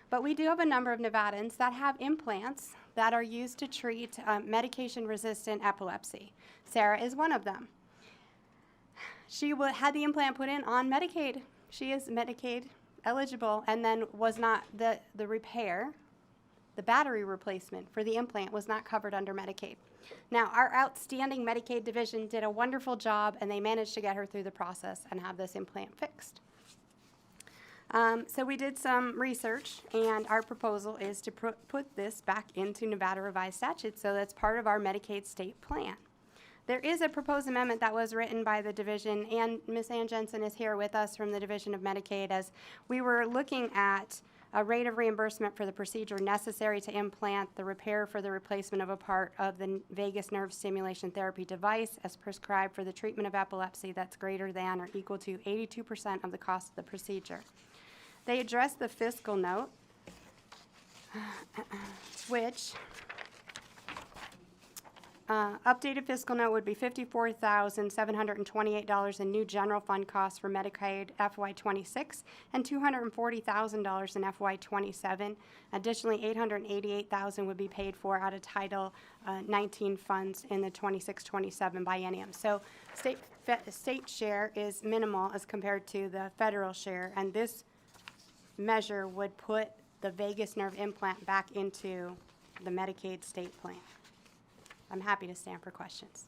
But we do have a number of Nevadans that have implants that are used to treat medication-resistant epilepsy. Sarah is one of them. She had the implant put in on Medicaid. She is Medicaid eligible, and then was not, the repair, the battery replacement for the implant was not covered under Medicaid. Now, our outstanding Medicaid division did a wonderful job, and they managed to get her through the process and have this implant fixed. So we did some research, and our proposal is to put this back into Nevada revised statutes, so that's part of our Medicaid state plan. There is a proposed amendment that was written by the division, and Ms. Ann Jensen is here with us from the Division of Medicaid, as we were looking at a rate of reimbursement for the procedure necessary to implant the repair for the replacement of a part of the vagus nerve stimulation therapy device as prescribed for the treatment of epilepsy that's greater than or equal to 82% of the cost of the procedure. They addressed the fiscal note, which updated fiscal note would be $54,728 in new general fund costs for Medicaid FY26 and $240,000 in FY27. Additionally, $888,000 would be paid for out of Title 19 funds in the 26-27 biennium. So state share is minimal as compared to the federal share, and this measure would put the vagus nerve implant back into the Medicaid state plan. I'm happy to stand for questions.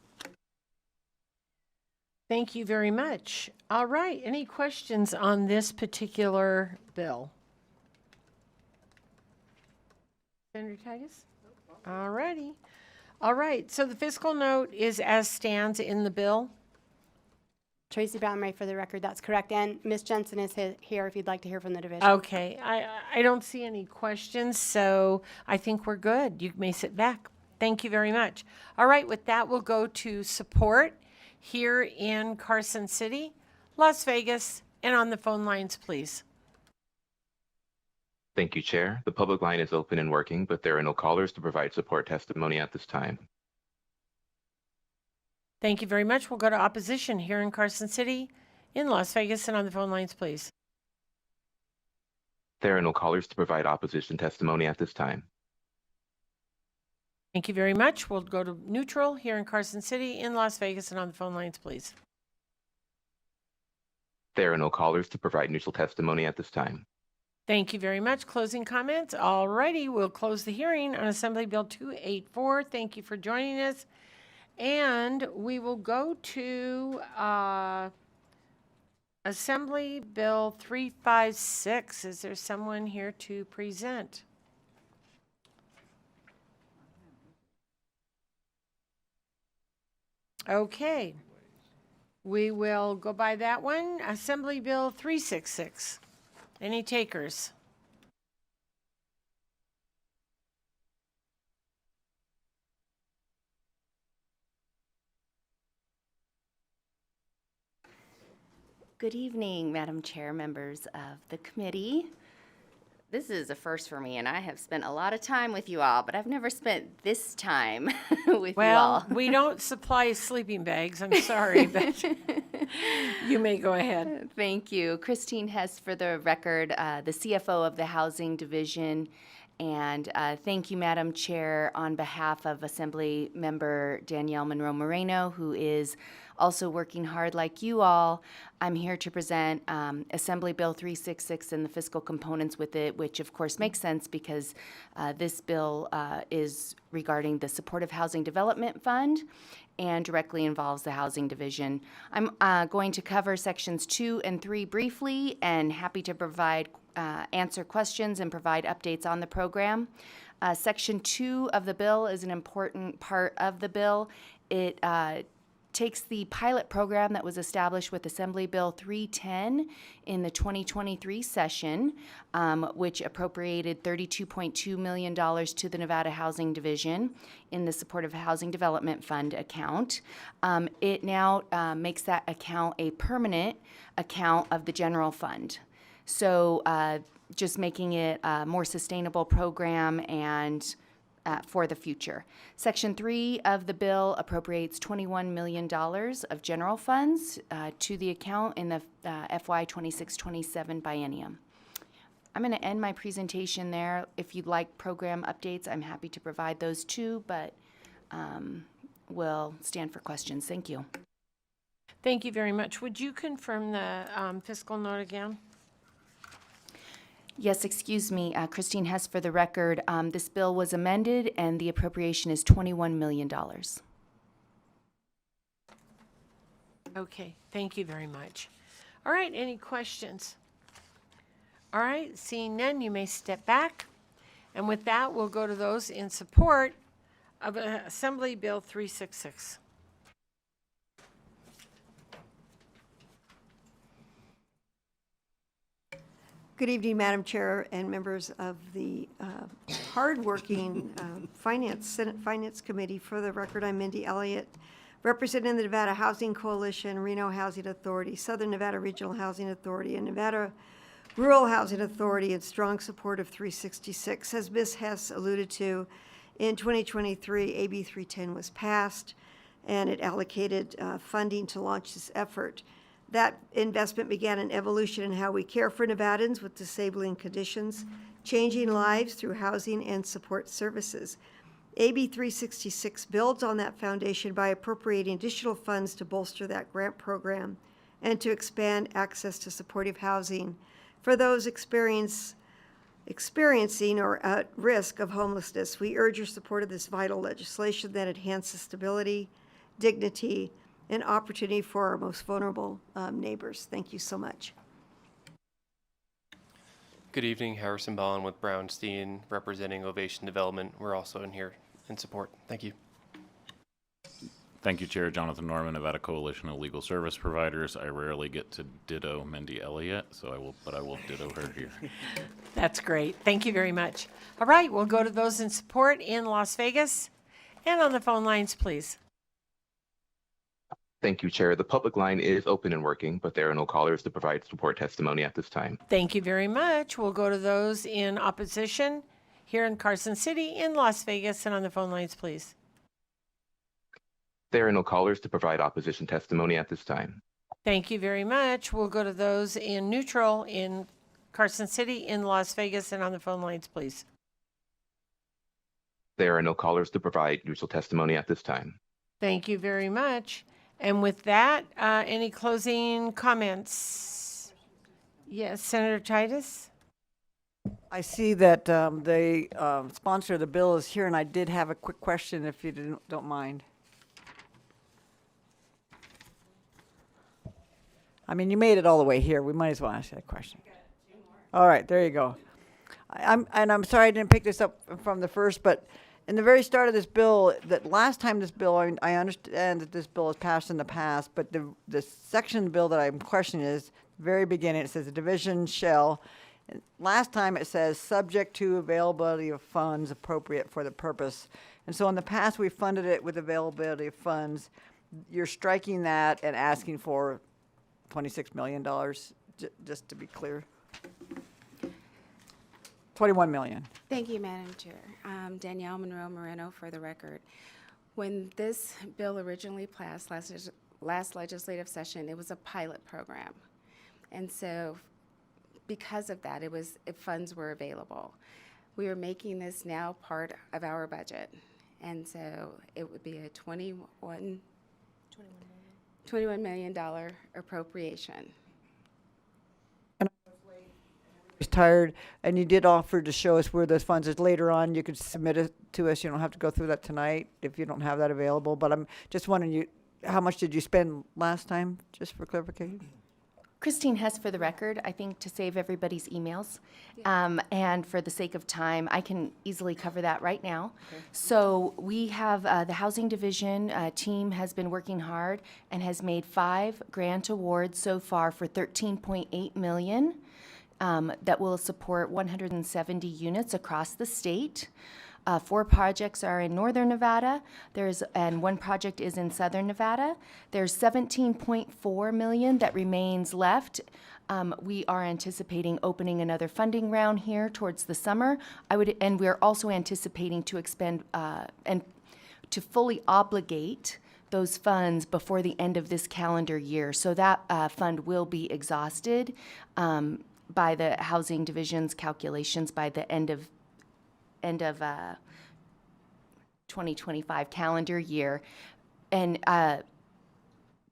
Thank you very much. All right, any questions on this particular bill? Senator Titus? All righty. All right, so the fiscal note is as stands in the bill. Tracy Baumray, for the record, that's correct. And Ms. Jensen is here if you'd like to hear from the division. Okay, I don't see any questions, so I think we're good. You may sit back. Thank you very much. All right, with that, we'll go to support here in Carson City, Las Vegas, and on the phone lines, please. Thank you, Chair. The public line is open and working, but there are no callers to provide support testimony at this time. Thank you very much. We'll go to opposition here in Carson City, in Las Vegas, and on the phone lines, please. There are no callers to provide opposition testimony at this time. Thank you very much. We'll go to neutral here in Carson City, in Las Vegas, and on the phone lines, please. There are no callers to provide neutral testimony at this time. Thank you very much. Closing comments. All righty, we'll close the hearing on Assembly Bill 284. Thank you for joining us. And we will go to Assembly Bill 356. Is there someone here to present? Okay, we will go by that one. Assembly Bill 366. Any takers? Good evening, Madam Chair, members of the committee. This is a first for me, and I have spent a lot of time with you all, but I've never spent this time with you all. Well, we don't supply sleeping bags. I'm sorry, but you may go ahead. Thank you. Christine Hess, for the record, the CFO of the Housing Division. And thank you, Madam Chair, on behalf of Assembly Member Danielle Monroe Moreno, who is also working hard like you all. I'm here to present Assembly Bill 366 and the fiscal components with it, which of course makes sense because this bill is regarding the Supportive Housing Development Fund and directly involves the Housing Division. I'm going to cover sections 2 and 3 briefly and happy to provide answer questions and provide updates on the program. Section 2 of the bill is an important part of the bill. It takes the pilot program that was established with Assembly Bill 310 in the 2023 session, which appropriated $32.2 million to the Nevada Housing Division in the Supportive Housing Development Fund account. It now makes that account a permanent account of the general fund. So just making it a more sustainable program and for the future. Section 3 of the bill appropriates $21 million of general funds to the account in the FY 26-27 biennium. I'm going to end my presentation there. If you'd like program updates, I'm happy to provide those too, but we'll stand for questions. Thank you. Thank you very much. Would you confirm the fiscal note again? Yes, excuse me, Christine Hess, for the record. This bill was amended and the appropriation is $21 million. Okay, thank you very much. All right, any questions? All right, seeing none, you may step back. And with that, we'll go to those in support of Assembly Bill 366. Good evening, Madam Chair and members of the hardworking Senate Finance Committee. For the record, I'm Mindy Elliott, representing the Nevada Housing Coalition, Reno Housing Authority, Southern Nevada Regional Housing Authority, and Nevada Rural Housing Authority, in strong support of 366. As Ms. Hess alluded to, in 2023, AB 310 was passed, and it allocated funding to launch this effort. That investment began an evolution in how we care for Nevadans with disabling conditions, changing lives through housing and support services. AB 366 builds on that foundation by appropriating additional funds to bolster that grant program and to expand access to supportive housing for those experiencing or at risk of homelessness. We urge your support of this vital legislation that enhances stability, dignity, and opportunity for our most vulnerable neighbors. Thank you so much. Good evening, Harrison Ballin with Brownstein, representing Ovation Development. We're also in here in support. Thank you. Thank you, Chair Jonathan Norman, Nevada Coalition of Legal Service Providers. I rarely get to ditto Mindy Elliott, so I will ditto her here. That's great. Thank you very much. All right, we'll go to those in support in Las Vegas. And on the phone lines, please. Thank you, Chair. The public line is open and working, but there are no callers to provide support testimony at this time. Thank you very much. We'll go to those in opposition here in Carson City, in Las Vegas, and on the phone lines, please. There are no callers to provide opposition testimony at this time. Thank you very much. We'll go to those in neutral in Carson City, in Las Vegas, and on the phone lines, please. There are no callers to provide neutral testimony at this time. Thank you very much. And with that, any closing comments? Yes, Senator Titus? I see that the sponsor of the bill is here, and I did have a quick question, if you don't mind. I mean, you made it all the way here. We might as well ask you a question. All right, there you go. I'm sorry I didn't pick this up from the first, but in the very start of this bill, that last time this bill, I understand that this bill was passed in the past, but the section of the bill that I'm questioning is, very beginning, it says the division shall, last time it says subject to availability of funds appropriate for the purpose. And so in the past, we funded it with availability of funds. You're striking that and asking for $26 million, just to be clear. 21 million. Thank you, Madam Chair. Danielle Monroe Moreno for the record. When this bill originally passed last legislative session, it was a pilot program. And so because of that, if funds were available. We are making this now part of our budget. And so it would be a $21 million appropriation. Was tired, and you did offer to show us where those funds is later on. You could submit it to us. You don't have to go through that tonight if you don't have that available. But I'm just wondering, how much did you spend last time, just for clarification? Christine Hess for the record, I think to save everybody's emails. And for the sake of time, I can easily cover that right now. Okay. So we have the Housing Division team has been working hard and has made 5 grant awards so far for $13.8 million. That will support 170 units across the state. 4 projects are in northern Nevada. And 1 project is in southern Nevada. There's $17.4 million that remains left. We are anticipating opening another funding round here towards the summer. And we're also anticipating to expend and to fully obligate those funds before the end of this calendar year. So that fund will be exhausted by the Housing Division's calculations by the end of 2025 calendar year. And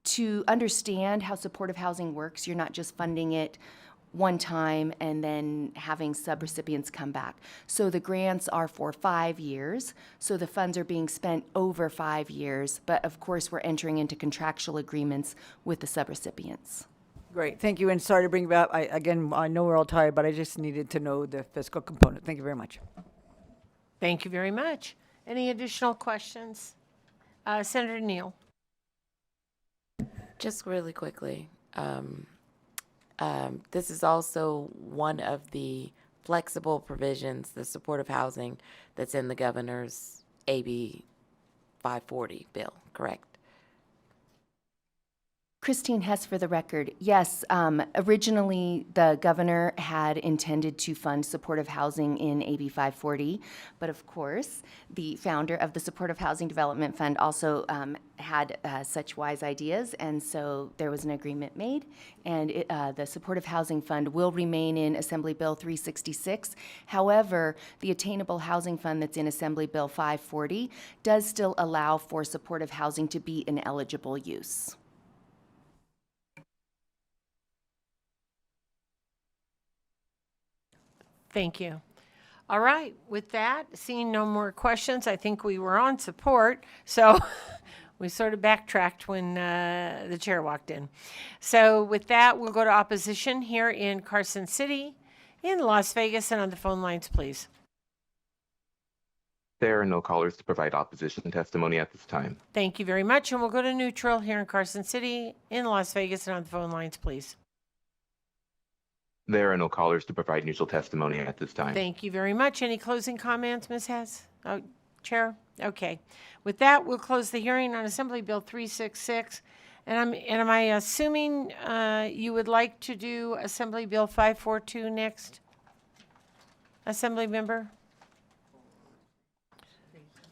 to understand how supportive housing works, you're not just funding it one time and then having subrecipients come back. So the grants are for 5 years. So the funds are being spent over 5 years. But of course, we're entering into contractual agreements with the subrecipients. Great, thank you, and sorry to bring you back. Again, I know we're all tired, but I just needed to know the fiscal component. Thank you very much. Thank you very much. Any additional questions? Senator Neal. Just really quickly, This is also one of the flexible provisions, the supportive housing that's in the governor's AB 540 bill, correct? Christine Hess for the record. Yes, originally the governor had intended to fund supportive housing in AB 540, but of course, the founder of the Supportive Housing Development Fund also had such wise ideas, and so there was an agreement made, and the Supportive Housing Fund will remain in Assembly Bill 366. However, the Attainable Housing Fund that's in Assembly Bill 540 does still allow for supportive housing to be an eligible use. Thank you. All right, with that, seeing no more questions, I think we were on support, so we sort of backtracked when the chair walked in. So with that, we'll go to opposition here in Carson City, in Las Vegas, and on the phone lines, please. There are no callers to provide opposition testimony at this time. Thank you very much, and we'll go to neutral here in Carson City, in Las Vegas, and on the phone lines, please. There are no callers to provide neutral testimony at this time. Thank you very much. Any closing comments, Ms. Hess? Oh, Chair? Okay. With that, we'll close the hearing on Assembly Bill 366. And am I assuming you would like to do Assembly Bill 542 next? Assembly member?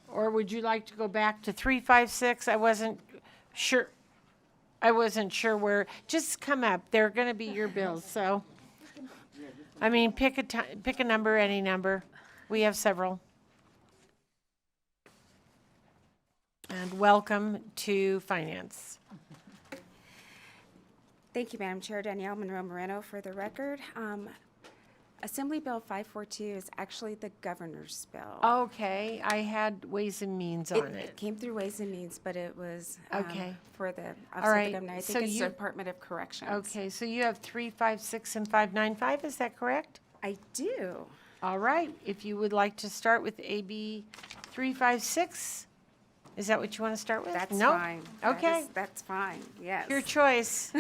Or would you like to go back to 356? I wasn't sure where. Just come up. They're going to be your bills, so. I mean, pick a number, any number. We have several. And welcome to Finance. Thank you, Madam Chair. Danielle Monroe Moreno for the record. Assembly Bill 542 is actually the governor's bill. Okay, I had Ways and Means on it. It came through Ways and Means, but it was Okay. for the All Office of right, the Governor. I so think it's you- the Department of Corrections. Okay, so you have 356 and 595, is that correct? I do. All right, if you would like to start with AB 356, is that what you want to start with? That's No? fine. Okay, That's fine, yes. your choice.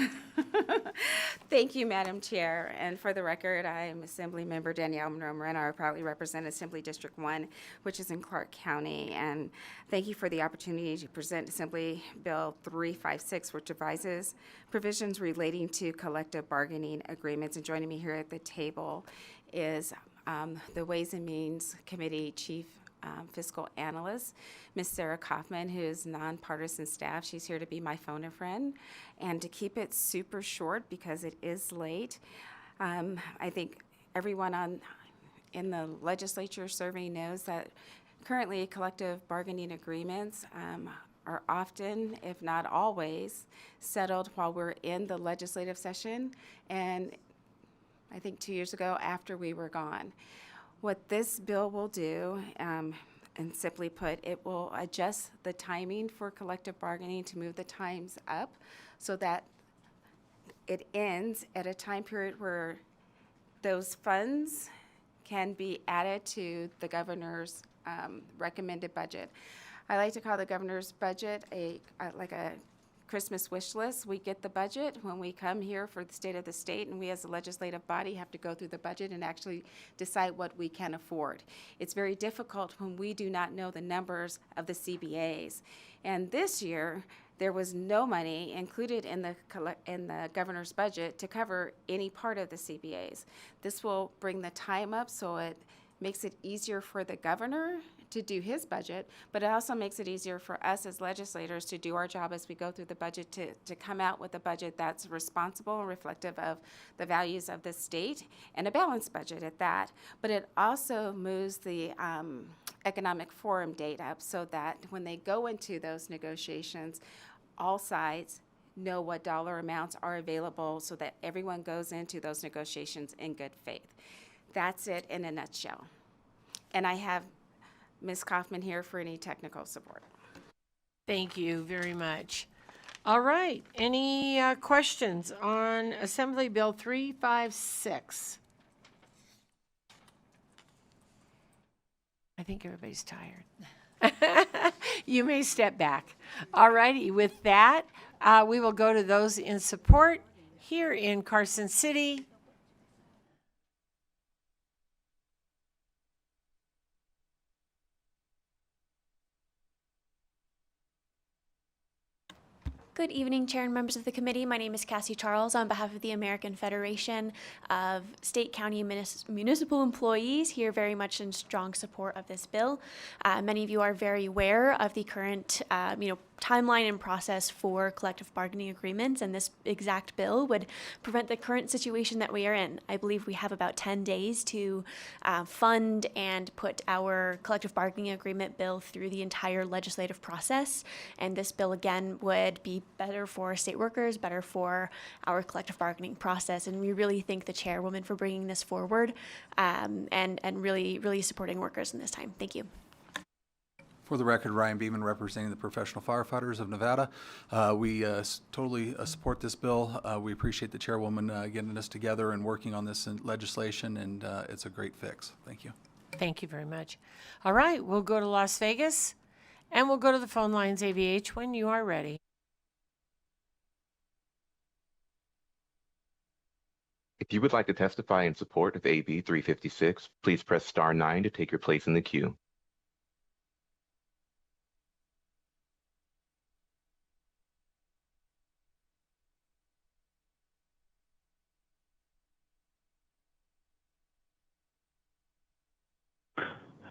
Thank you, Madam Chair. And for the record, I am Assembly Member Danielle Monroe Moreno. I proudly represent Assembly District 1, which is in Clark County. And thank you for the opportunity to present Assembly Bill 356, which devises provisions relating to collective bargaining agreements. And joining me here at the table is the Ways and Means Committee Chief Fiscal Analyst, Ms. Sarah Kaufman, who is nonpartisan staff. She's here to be my phone a friend. And to keep it super short because it is late, I think everyone in the legislature survey knows that currently collective bargaining agreements are often, if not always, settled while we're in the legislative session. And I think 2 years ago, after we were gone. What this bill will do, and simply put, it will adjust the timing for collective bargaining to move the times up so that it ends at a time period where those funds can be added to the governor's recommended budget. I like to call the governor's budget like a Christmas wish list. We get the budget when we come here for the state of the state, and we as a legislative body have to go through the budget and actually decide what we can afford. It's very difficult when we do not know the numbers of the CBAs. And this year, there was no money included in the governor's budget to cover any part of the CBAs. This will bring the time up so it makes it easier for the governor to do his budget, but it also makes it easier for us as legislators to do our job as we go through the budget to come out with a budget that's responsible and reflective of the values of the state and a balanced budget at that. But it also moves the economic forum date up so that when they go into those negotiations, all sides know what dollar amounts are available so that everyone goes into those negotiations in good faith. That's it in a nutshell. And I have Ms. Kaufman here for any technical support. Thank you very much. All right, any questions on Assembly Bill 356? I think everybody's tired. You may step back. All righty, with that, we will go to those in support here in Carson City. Good evening, Chair and members of the committee. My name is Cassie Charles on behalf of the American Federation of State, County, and Municipal Employees, here very much in strong support of this bill. Many of you are very aware of the current, timeline and process for collective bargaining agreements, and this exact bill would prevent the current situation that we are in. I believe we have about 10 days to fund and put our collective bargaining agreement bill through the entire legislative process, and this bill again would be better for state workers, better for our collective bargaining process, and we really thank the chairwoman for bringing this forward and really supporting workers in this time. Thank you. For the record, Ryan Beeman representing the professional firefighters of Nevada. We totally support this bill. We appreciate the chairwoman getting us together and working on this legislation, and it's a great fix. Thank you. Thank you very much. All right, we'll go to Las Vegas, and we'll go to the phone lines, AVH, when you are ready. If you would like to testify in support of AB 356, please press star 9 to take your place in the queue.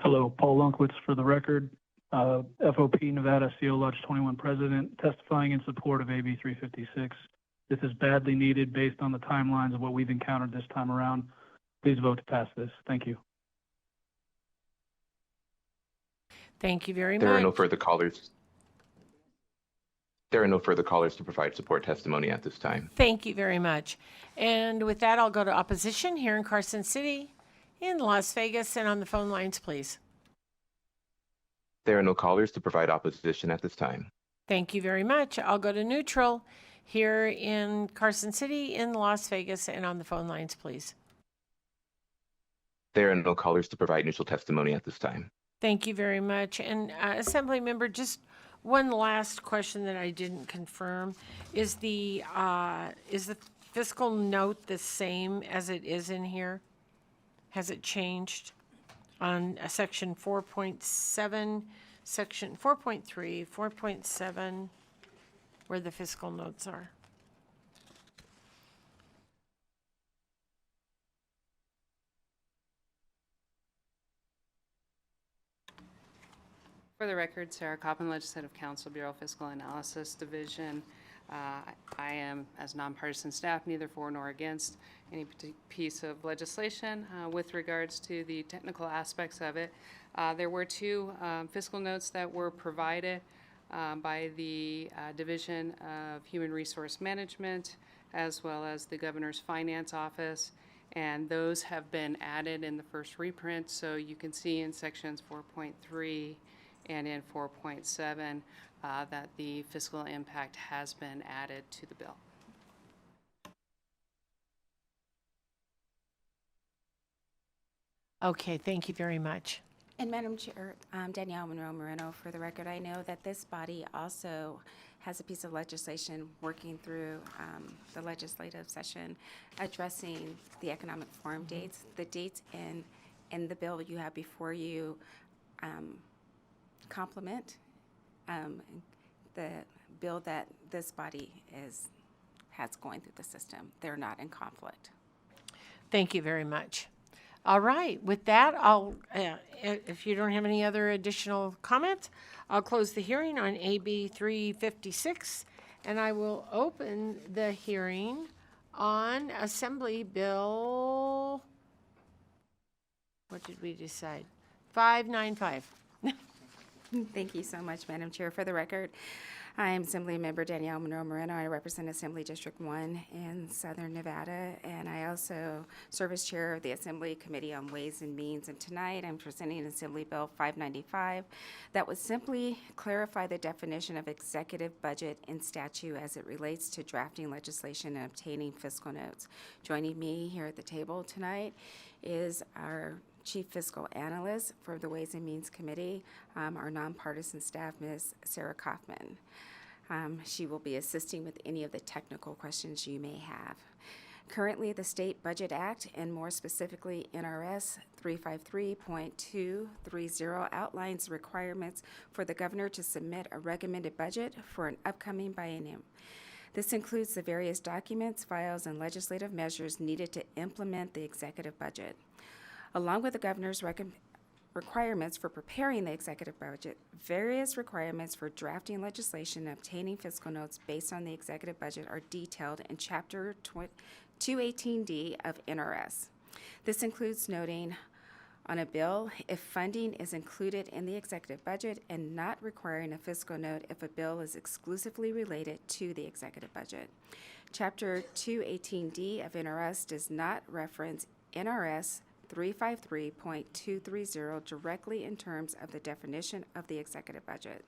Hello, Paul Lunkwitz for the record. FOP Nevada CO Lodge 21 President, testifying in support of AB 356. This is badly needed based on the timelines of what we've encountered this time around. Please vote to pass this. Thank you. Thank you very much. There are no further callers. There are no further callers to provide support testimony at this time. Thank you very much. And with that, I'll go to opposition here in Carson City, in Las Vegas, and on the phone lines, please. There are no callers to provide opposition at this time. Thank you very much. I'll go to neutral here in Carson City, in Las Vegas, and on the phone lines, please. There are no callers to provide neutral testimony at this time. Thank you very much. And Assembly Member, just one last question that I didn't confirm. Is the fiscal note the same as it is in here? Has it changed on section 4.7, section 4.3, 4.7, where the fiscal notes are? For the record, Sarah Coppin, Legislative Council, Bureau of Fiscal Analysis Division. I am, as nonpartisan staff, neither for nor against any piece of legislation. With regards to the technical aspects of it, there were two fiscal notes that were provided by the Division of Human Resource Management, as well as the Governor's Finance Office, and those have been added in the first reprint, so you can see in sections 4.3 and in 4.7 that the fiscal impact has been added to the bill. Okay, thank you very much. And Madam Chair, Danielle Monroe Moreno, for the record, I know that this body also has a piece of legislation working through the legislative session addressing the economic forum dates. The dates in the bill you have before you complement the bill that this body has going through the system. They're not in conflict. Thank you very much. All right, with that, I'll, if you don't have any other additional comments, I'll close the hearing on AB 356, and I will open the hearing on Assembly Bill, what did we decide? 595. Thank you so much, Madam Chair. For the record, I am Assembly Member Danielle Monroe Moreno. I represent Assembly District 1 in Southern Nevada, and I also serve as chair of the Assembly Committee on Ways and Means. And tonight I'm presenting Assembly Bill 595 that would simply clarify the definition of executive budget in statute as it relates to drafting legislation and obtaining fiscal notes. Joining me here at the table tonight is our Chief Fiscal Analyst for the Ways and Means Committee, our nonpartisan staff, Ms. Sarah Kaufman. She will be assisting with any of the technical questions you may have. Currently, the State Budget Act, and more specifically NRS 353.230, outlines requirements for the governor to submit a recommended budget for an upcoming biennium. This includes the various documents, files, and legislative measures needed to implement the executive budget. Along with the governor's requirements for preparing the executive budget, various requirements for drafting legislation and obtaining fiscal notes based on the executive budget are detailed in Chapter 218D of NRS. This includes noting on a bill if funding is included in the executive budget and not requiring a fiscal note if a bill is exclusively related to the executive budget. Chapter 218D of NRS does not reference NRS 353.230 directly in terms of the definition of the executive budget,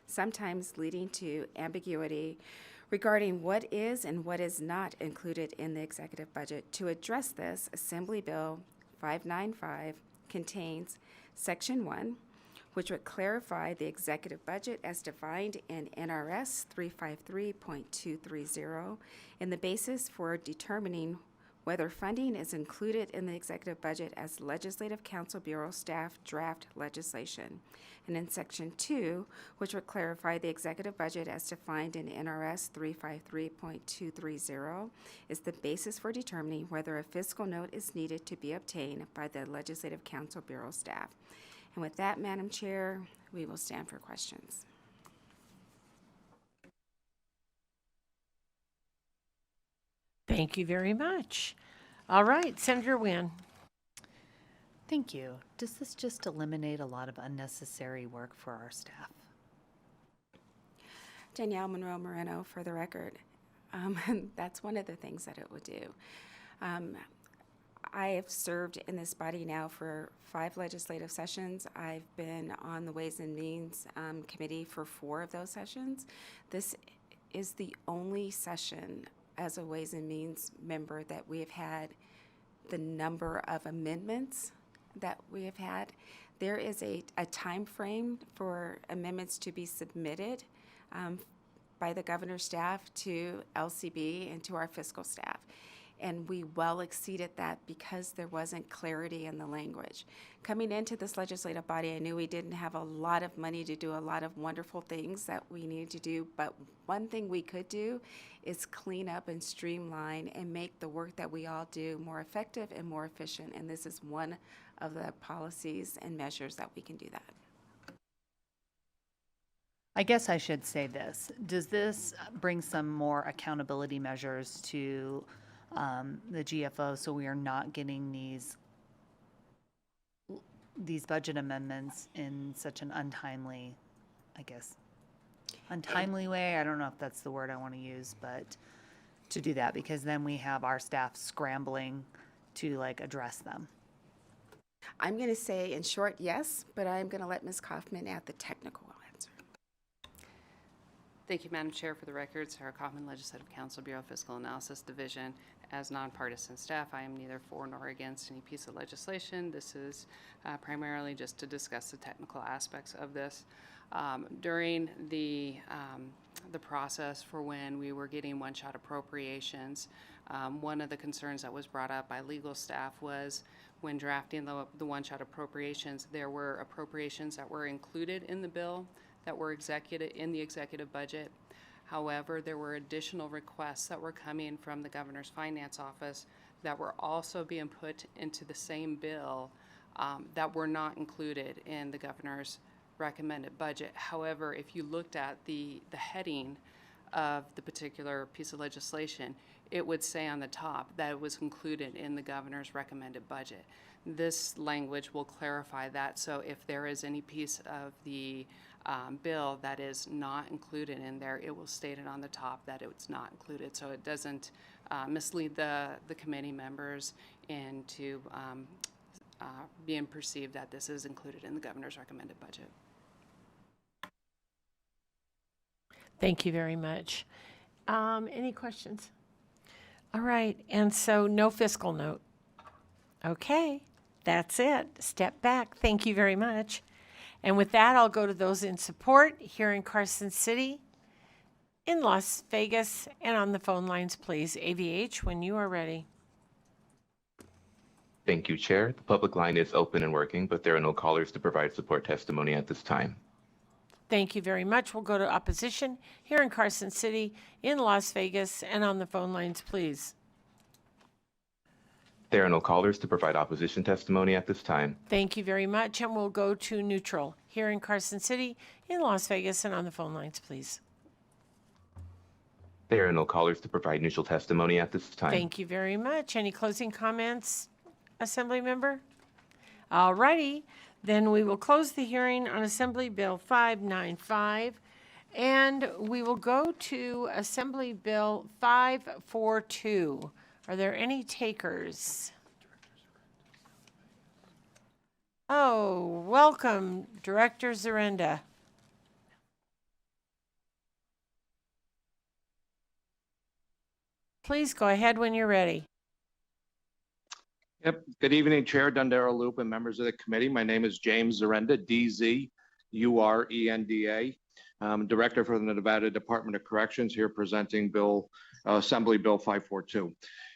sometimes leading to ambiguity regarding what is and what is not included in the executive budget. To address this, Assembly Bill 595 contains Section 1, which would clarify the executive budget as defined in NRS 353.230 and the basis for determining whether funding is included in the executive budget as Legislative Council Bureau staff draft legislation. And in Section 2, which would clarify the executive budget as defined in NRS 353.230, is the basis for determining whether a fiscal note is needed to be obtained by the Legislative Council Bureau staff. And with that, Madam Chair, we will stand for questions. Thank you very much. All right, Senator Wynn. Thank you. Does this just eliminate a lot of unnecessary work for our staff? Danielle Monroe Moreno, for the record. That's one of the things that it would do. I have served in this body now for 5 legislative sessions. I've been on the Ways and Means Committee for 4 of those sessions. This is the only session as a Ways and Means member that we have had the number of amendments that we have had. There is a time frame for amendments to be submitted by the governor's staff to LCB and to our fiscal staff. And we well exceeded that because there wasn't clarity in the language. Coming into this legislative body, I knew we didn't have a lot of money to do a lot of wonderful things that we needed to do, but one thing we could do is clean up and streamline and make the work that we all do more effective and more efficient, and this is one of the policies and measures that we can do that. I guess I should say this. Does this bring some more accountability measures to the GFO so we are not getting these budget amendments in such an untimely way? I don't know if that's the word I want to use, but to do that, because then we have our staff scrambling to address them. I'm going to say in short, yes, but I'm going to let Ms. Kaufman add the technical answer. Thank you, Madam Chair. For the record, Sarah Kaufman, Legislative Council Bureau Fiscal Analysis Division. As nonpartisan staff, I am neither for nor against any piece of legislation. This is primarily just to discuss the technical aspects of this. During the process for when we were getting one-shot appropriations, one of the concerns that was brought up by legal staff was when drafting the one-shot appropriations, there were appropriations that were included in the bill that were in the executive budget. However, there were additional requests that were coming from the governor's finance office that were also being put into the same bill that were not included in the governor's recommended budget. However, if you looked at the heading of the particular piece of legislation, it would say on the top that it was included in the governor's recommended budget. This language will clarify that, so if there is any piece of the bill that is not included in there, it will state it on the top that it's not included, so it doesn't mislead the committee members into being perceived that this is included in the governor's recommended budget. Thank you very much. Any questions? All right, and so no fiscal note. Okay, that's it. Step back. Thank you very much. And with that, I'll go to those in support here in Carson City. in Las Vegas and on the phone lines, please. AVH, when you are ready. Thank you, Chair. The public line is open and working, but there are no callers to provide support testimony at this time. Thank you very much. We'll go to opposition here in Carson City, in Las Vegas, and on the phone lines, please. There are no callers to provide opposition testimony at this time. Thank you very much, and we'll go to neutral here in Carson City, in Las Vegas, and on the phone lines, please. There are no callers to provide neutral testimony at this time. Thank you very much. Any closing comments, Assembly Member? All righty, then we will close the hearing on Assembly Bill 595, and we will go to Assembly Bill 542. Are there any takers? Oh, welcome, Director Zarenda. Please go ahead when you're ready. Yep. Good evening, Chair Dundara Loop and members of the committee. My name is James Zarenda, D-Z-U-R-E-N-D-A. I'm Director for the Nevada Department of Corrections, here presenting Assembly Bill 542.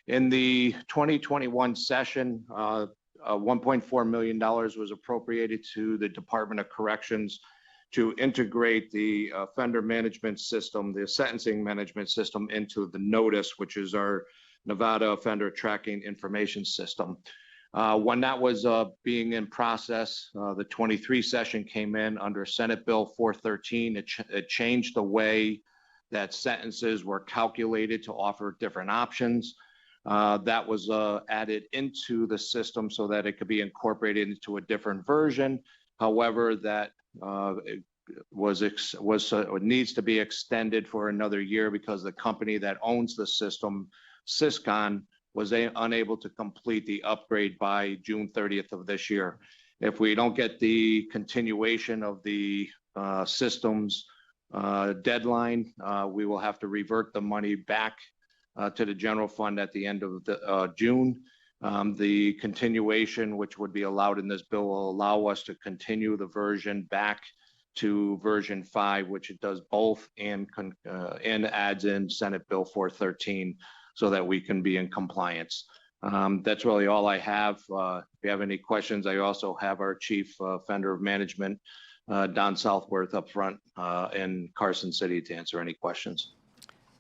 In the 2021 session, $1.4 million was appropriated to the Department of Corrections to integrate the offender management system, the sentencing management system, into the NOTICE, which is our Nevada Offender Tracking Information System. When that was being in process, the 23 session came in under Senate Bill 413. It changed the way that sentences were calculated to offer different options. That was added into the system so that it could be incorporated into a different version. However, that needs to be extended for another year because the company that owns the system, Syscon, was unable to complete the upgrade by June 30th of this year. If we don't get the continuation of the system's deadline, we will have to revert the money back to the general fund at the end of June. The continuation, which would be allowed in this bill, will allow us to continue the version back to version 5, which it does both and adds in Senate Bill 413 so that we can be in compliance. That's really all I have. If you have any questions, I also have our Chief Offender Management, Don Southworth, up front in Carson City to answer any questions.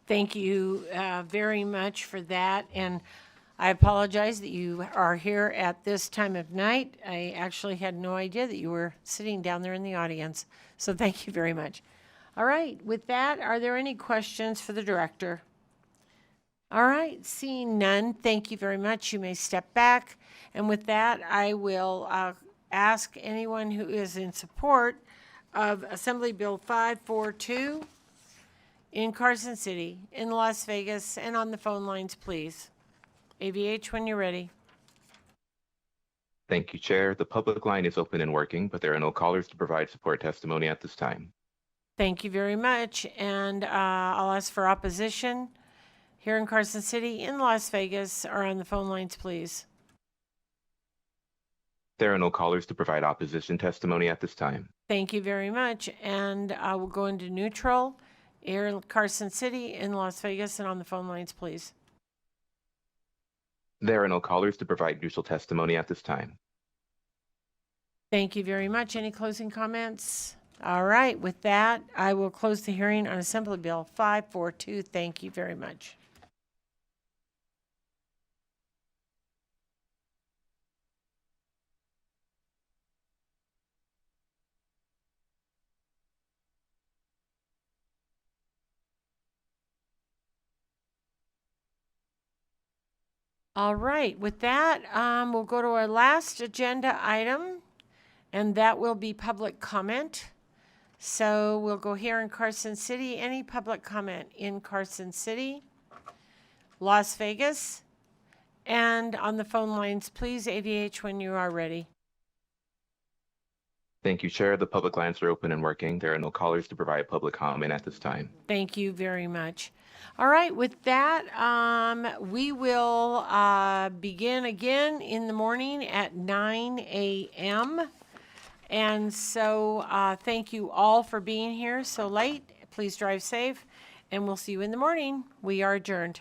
Thank you very much for that. And I apologize that you are here at this time of night. I actually had no idea that you were sitting down there in the audience. So thank you very much. All right. With that, are there any questions for the director? All right. Seeing none, thank you very much. You may step back. And with that, I will ask anyone who is in support of Assembly Bill 542 in Carson City, in Las Vegas, and on the phone lines, please. AVH, when you're ready. Thank you, Chair. The public line is open and working, but there are no callers to provide support testimony at this time. Thank you very much. And I'll ask for opposition here in Carson City, in Las Vegas, or on the phone lines, please. There are no callers to provide opposition testimony at this time. Thank you very much. And I will go into neutral here in Carson City, in Las Vegas, and on the phone lines, please. There are no callers to provide neutral testimony at this time. Thank you very much. Any closing comments? All right. With that, I will close the hearing on Assembly Bill 542. Thank you very much. All right, with that, we'll go to our last agenda item, and that will be public comment. So we'll go here in Carson City. Any public comment in Carson City, Las Vegas, and on the phone lines, please, AVH, when you are ready. Thank you, Chair. The public lines are open and working. There are no callers to provide public comment at this time. Thank you very much. All right, with that, we will begin again in the morning at 9 a.m. And so thank you all for being here so late. Please drive safe. and we'll see you in the morning. We are adjourned.